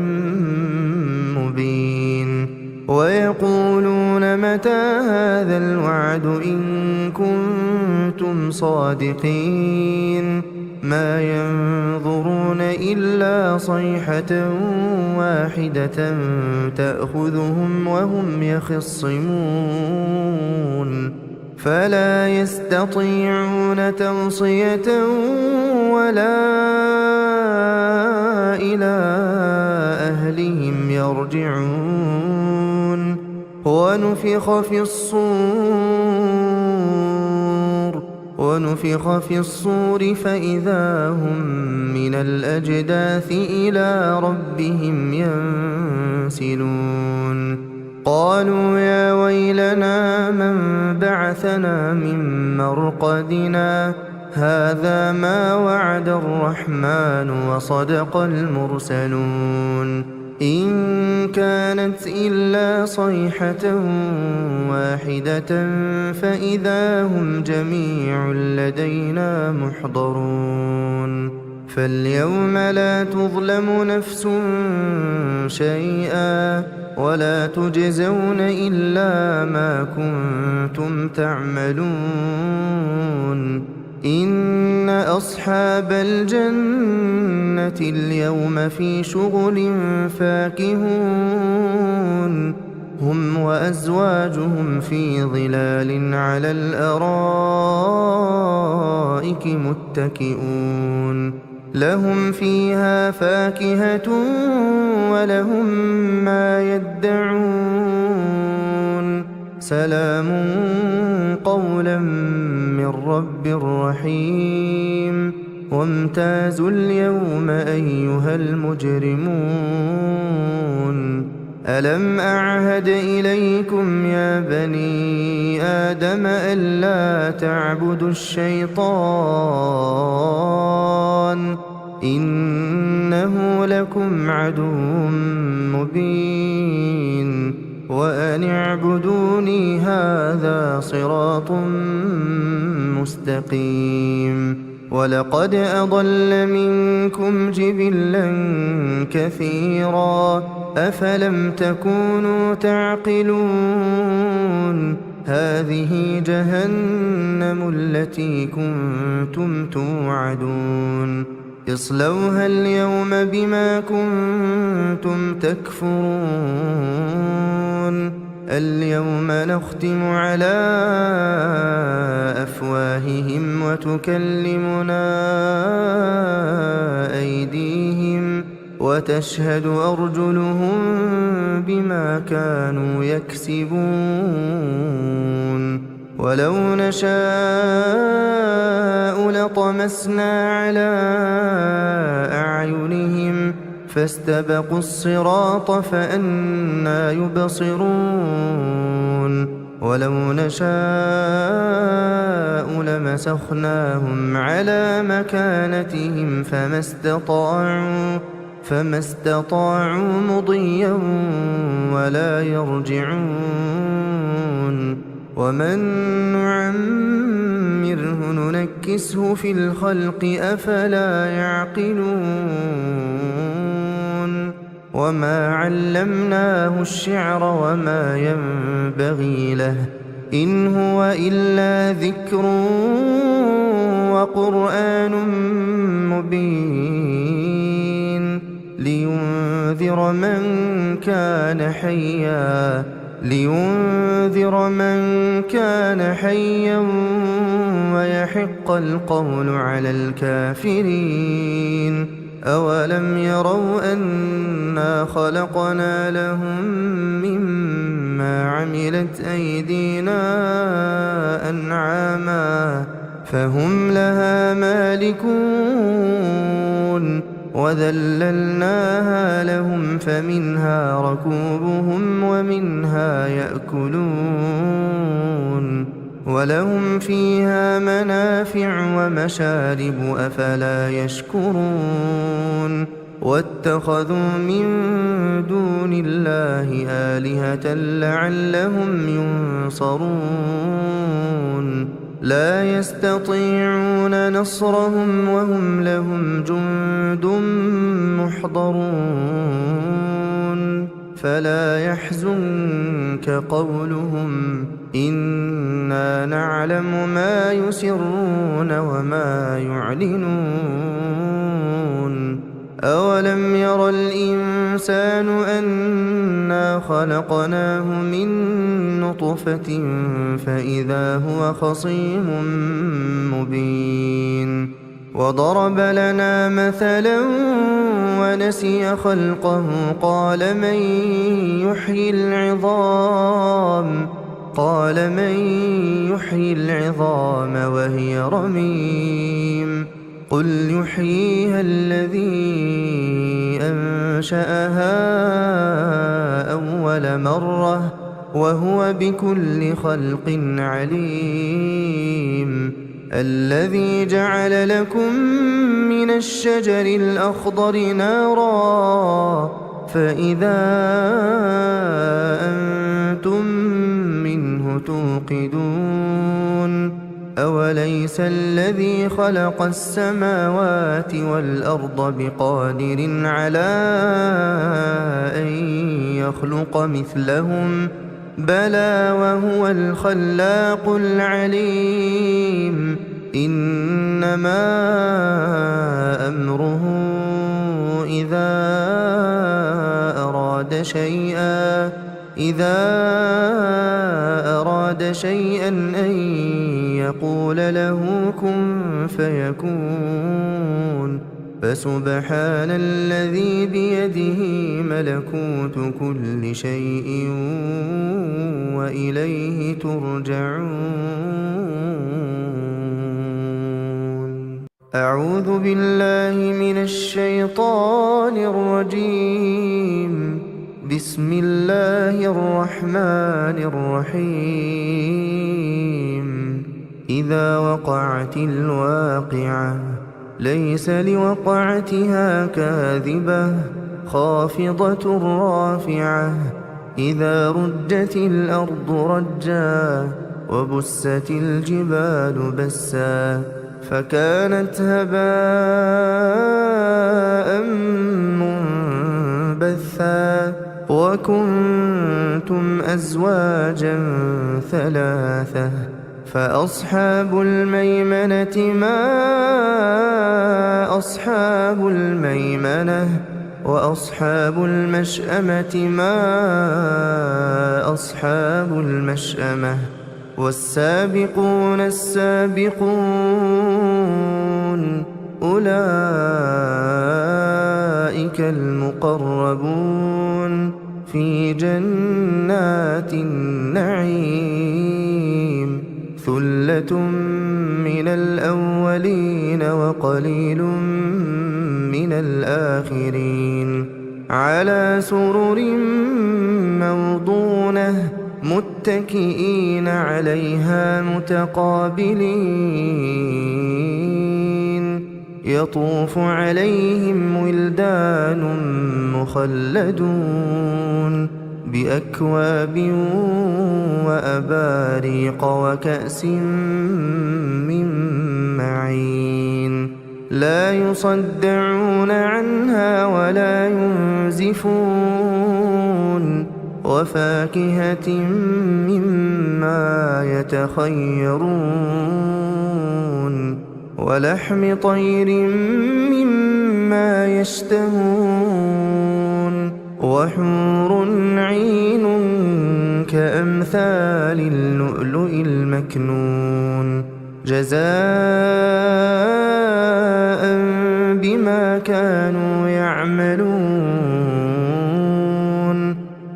مبين ويقولون متى هذا الوعد إن كنتم صادقين ما ينظرون إلا صيحة واحدة تأخذهم وهم يخصمون فلا يستطيعون توصية ولا إلى أهلهم يرجعون ونفخ في الصور فإذا هم من الأجداث إلى ربهم ينسلون قالوا يا ويلنا من بعثنا من مرقدنا هذا ما وعد الرحمن وصدق المرسلون إن كانت إلا صيحة واحدة فإذا هم جميع لدينا محضرون فاليوم لا تظلم نفس شيئا ولا تجزون إلا ما كنتم تعملون إن أصحاب الجنة اليوم في شغل فاكهون هم وأزواجهم في ظلال على الأرائك متكئون لهم فيها فاكهة ولهم ما يدعون سلام قولا من رب رحيم وامتازوا اليوم أيها المجرمون ألم أعهد إليكم يا بني آدم ألا تعبدوا الشيطان إنه لكم عدو مبين وأن اعبدوني هذا صراط مستقيم ولقد أضل منكم جبلا كثيرا أفلم تكونوا تعقلون هذه جهنم التي كنتم توعدون اصلوها اليوم بما كنتم تكفرون اليوم نختم على أفواههم وتكلمنا أيديهم وتشهد أرجلهم بما كانوا يكسبون ولو نشاء لطمسنا على أعينهم فاستبقوا الصراط فأنى يبصرون ولو نشاء لمسخناهم على مكانتهم فما استطاعوا مضيا ولا يرجعون ومن نعمره ننكسه في الخلق أفلا يعقلون وما علمناه الشعر وما ينبغي له إن هو إلا ذكر وقرآن مبين لينذر من كان حيا ويحق القول على الكافرين أولم يروا أنا خلقنا لهم مما عملت أيدينا أنعاما فهم لها مالكون وذللناها لهم فمنها ركوبهم ومنها يأكلون ولهم فيها منافع ومشارب أفلا يشكرون واتخذوا من دون الله آلهة لعلهم ينصرون لا يستطيعون نصرهم وهم لهم جند محضرون فلا يحزنك قولهم إنا نعلم ما يسرون وما يعلنون أولم ير الإنسان أنا خلقناه من نطفة فإذا هو خصيم مبين وضرب لنا مثلا ونسي خلقه قال من يحيي العظام وهي رميم قل يحييها الذي أنشأها أول مرة وهو بكل خلق عليم الذي جعل لكم من الشجر الأخضر نارا فإذا أنتم منه توقدون أوليس الذي خلق السماوات والأرض بقادر على أن يخلق مثلهم بلى وهو الخلاق العليم إنما أمره إذا أراد شيئا أن يقول له كن فيكون فسبحان الذي بيده ملكوت كل شيء وإليه ترجعون أعوذ بالله من الشيطان الرجيم بسم الله الرحمن الرحيم إذا وقعت الواقعة ليس لوقعتها كاذبة خافضة رافعة إذا رجت الأرض رجا وبست الجبال بسا فكانت هباء منبثا وكنتم أزواجا ثلاثة فأصحاب الميمنة ما أصحاب الميمنة وأصحاب المشأمة ما أصحاب المشأمة والسابقون السابقون أولئك المقربون في جنات النعيم ثلة من الأولين وقليل من الآخرين على سرر موضونة متكئين عليها متقابلين يطوف عليهم ولدان مخلدون بأكواب وأباريق وكأس من معين لا يصدعون عنها ولا ينزفون وفاكهة مما يتخيرون ولحم طير مما يشتهون وحور عين كأمثال اللؤلؤ المكنون جزاء بما كانوا يعملون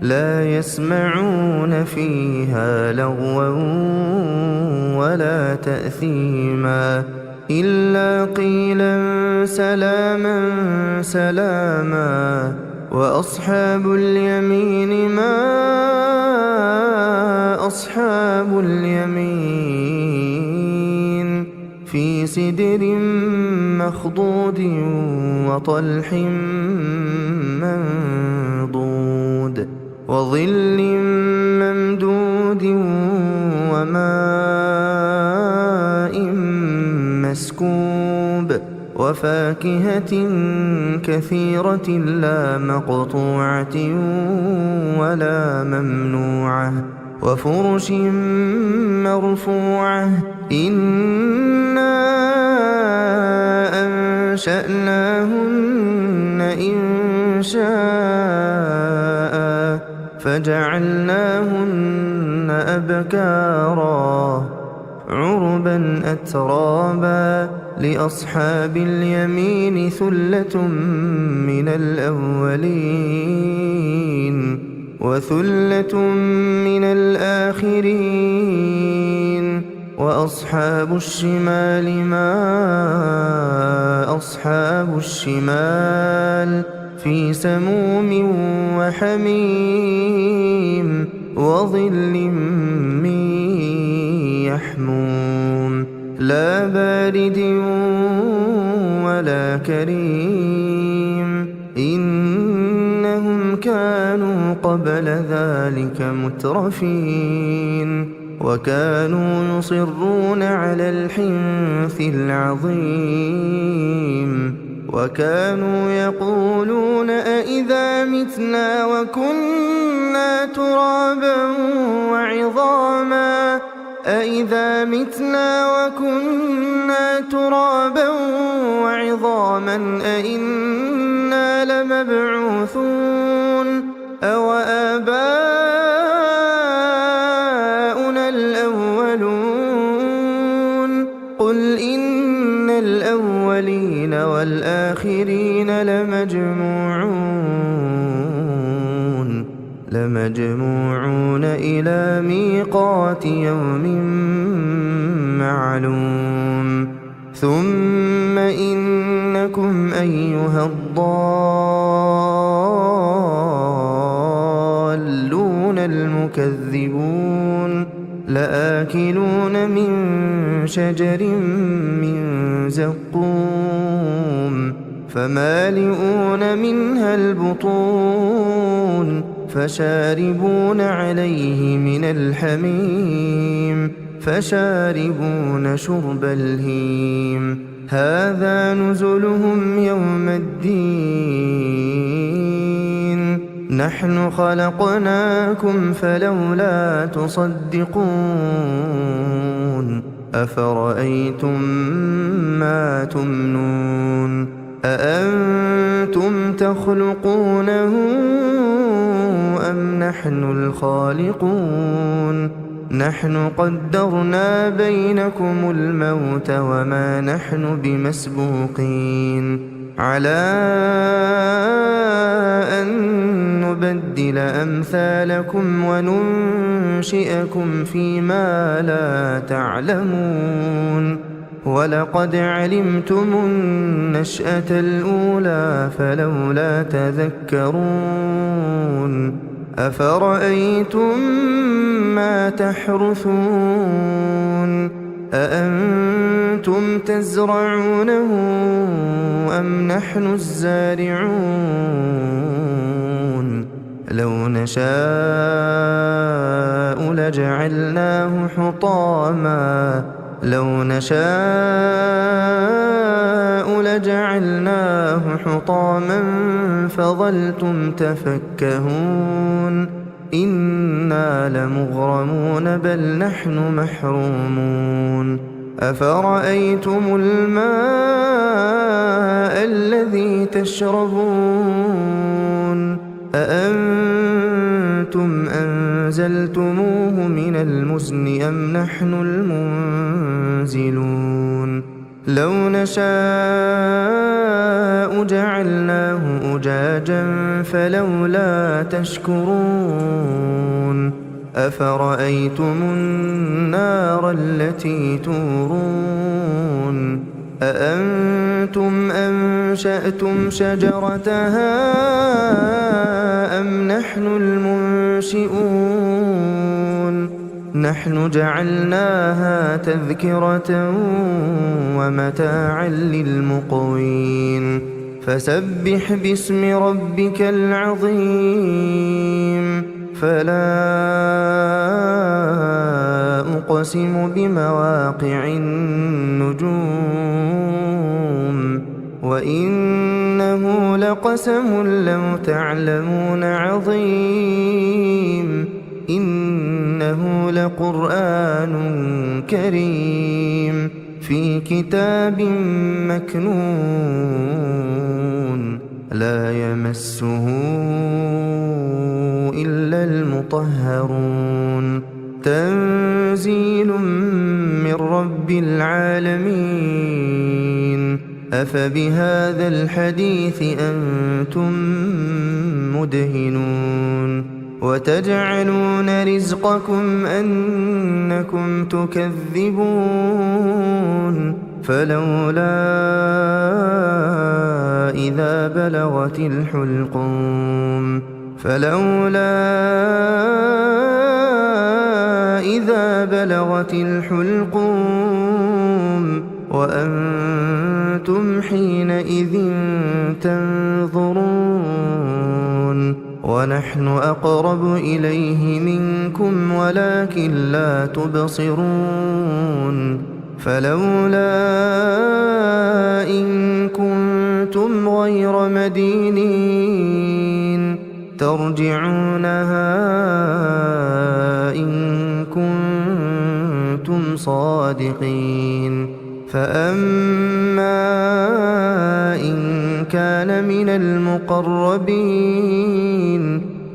لا يسمعون فيها لغوا ولا تأثيما إلا قيلا سلاما سلاما وأصحاب اليمين ما أصحاب اليمين في سدر مخضود وطلح منضود وظل ممدود وماء مسكوب وفاكهة كثيرة لا مقطوعة ولا ممنوعة وفرش مرفوعة إنا أنشأناهن إنشاء فجعلناهن أبكارا عربا أترابا لأصحاب اليمين ثلة من الأولين وثلة من الآخرين وأصحاب الشمال ما أصحاب الشمال في سموم وحميم وظل من يحموم لا بارد ولا كريم إنهم كانوا قبل ذلك مترفين وكانوا يصرون على الحنث العظيم وكانوا يقولون أئذا متنا وكنا ترابا وعظاما أئذا متنا وكنا ترابا وعظاما أئنا لمبعوثون أو آباؤنا الأولون قل إن الأولين والآخرين لمجموعون إلى ميقات يوم معلوم ثم إنكم أيها الضالون المكذبون لآكلون من شجر من زقوم فمالئون منها البطون فشاربون عليه من الحميم فشاربون شرب الهيم هذا نزلهم يوم الدين نحن خلقناكم فلولا تصدقون أفرأيتم ما تمنون أأنتم تخلقونه أم نحن الخالقون نحن قدرنا بينكم الموت وما نحن بمسبوقين على أن نبدل أمثالكم وننشئكم فيما لا تعلمون ولقد علمتم النشأة الأولى فلولا تذكرون أفرأيتم ما تحرثون أأنتم تزرعونه أم نحن الزارعون لو نشاء لجعلناه حطاما فظلتم تفكهون إنا لمغرمون بل نحن محرومون أفرأيتم الماء الذي تشربون أأنتم أنزلتموه من المزن أم نحن المنزلون لو نشاء جعلناه أجاجا فلولا تشكرون أفرأيتم النار التي تورون أأنتم أنشأتم شجرتها أم نحن المنشئون نحن جعلناها تذكرة ومتاعا للمقوين فسبح باسم ربك العظيم فلا أقسم بمواقع النجوم وإنه لقسم لو تعلمون عظيم إنه لقرآن كريم في كتاب مكنون لا يمسه إلا المطهرون تنزيل من رب العالمين أفبهذا الحديث أنتم مدهنون وتجعلون رزقكم أنكم تكذبون فلولا إذا بلغت الحلقوم وأنتم حينئذ تنظرون ونحن أقرب إليه منكم ولكن لا تبصرون فلولا إن كنتم غير مدينين ترجعونها إن كنتم صادقين فأما إن كان من المقربين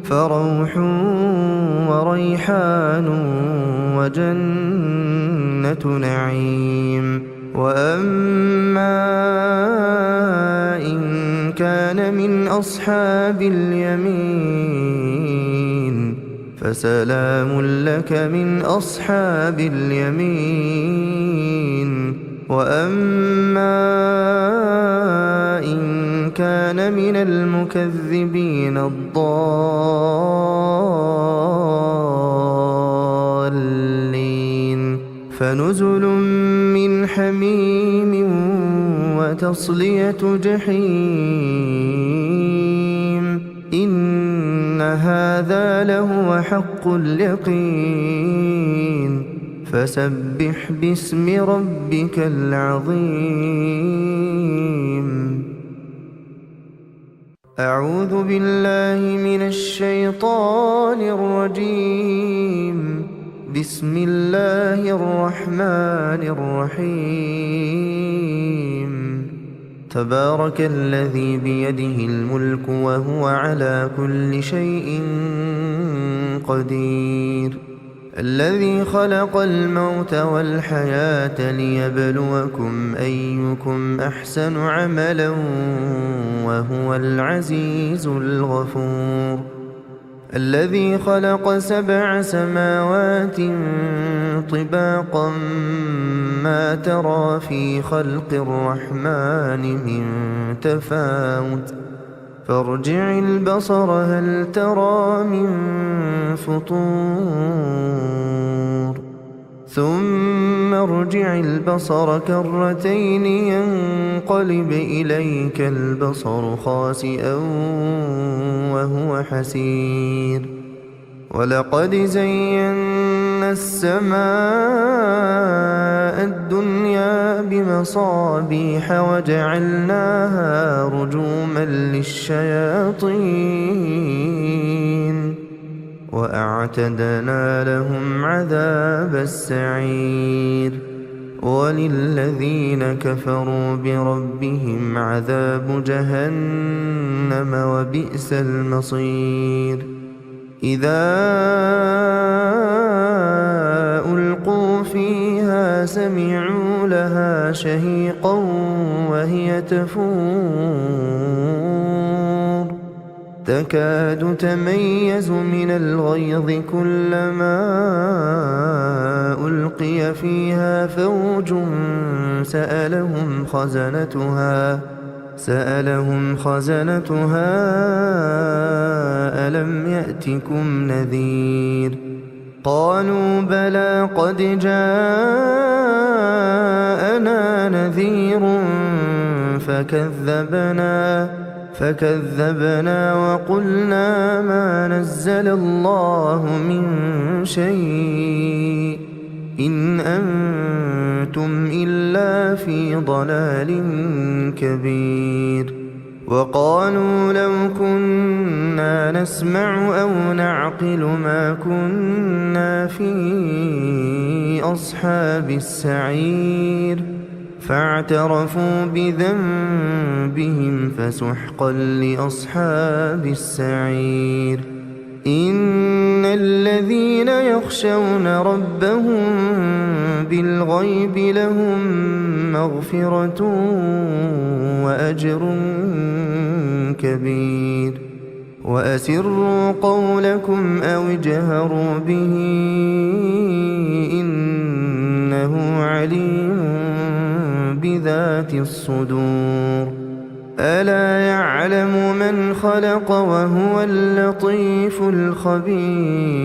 فروح وريحان وجنة نعيم وأما إن كان من أصحاب اليمين فسلام لك من أصحاب اليمين وأما إن كان من المكذبين الضالين فنزل من حميم وتصلية جحيم إن هذا لهو حق اليقين فسبح باسم ربك العظيم أعوذ بالله من الشيطان الرجيم بسم الله الرحمن الرحيم تبارك الذي بيده الملك وهو على كل شيء قدير الذي خلق الموت والحياة ليبلوكم أيكم أحسن عملا وهو العزيز الغفور الذي خلق 7 سماوات طباقا ما ترى في خلق الرحمن من تفاوت فارجع البصر هل ترى من فطور ثم ارجع البصر كرتين ينقلب إليك البصر خاسئا وهو حسير ولقد زينا السماء الدنيا بمصابيح وجعلناها رجوما للشياطين وأعتدنا لهم عذاب السعير وللذين كفروا بربهم عذاب جهنم وبئس المصير إذا ألقوا فيها سمعوا لها شهيقا وهي تفور تكاد تميز من الغيظ كلما ألقي فيها فوج سألهم خزنتها ألم يأتكم نذير قالوا بلى قد جاءنا نذير فكذبنا وقلنا ما نزل الله من شيء إن أنتم إلا في ضلال كبير وقالوا لو كنا نسمع أو نعقل ما كنا في أصحاب السعير فاعترفوا بذنبهم فسحقا لأصحاب السعير إن الذين يخشون ربهم بالغيب لهم مغفرة وأجر كبير وأسروا قولكم أو اجهروا به إنه عليم بذات الصدور ألا يعلم من خلق وهو اللطيف الخبير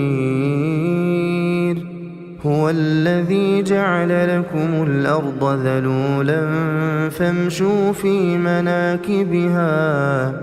هو الذي جعل لكم الأرض ذلولا فامشوا في مناكبها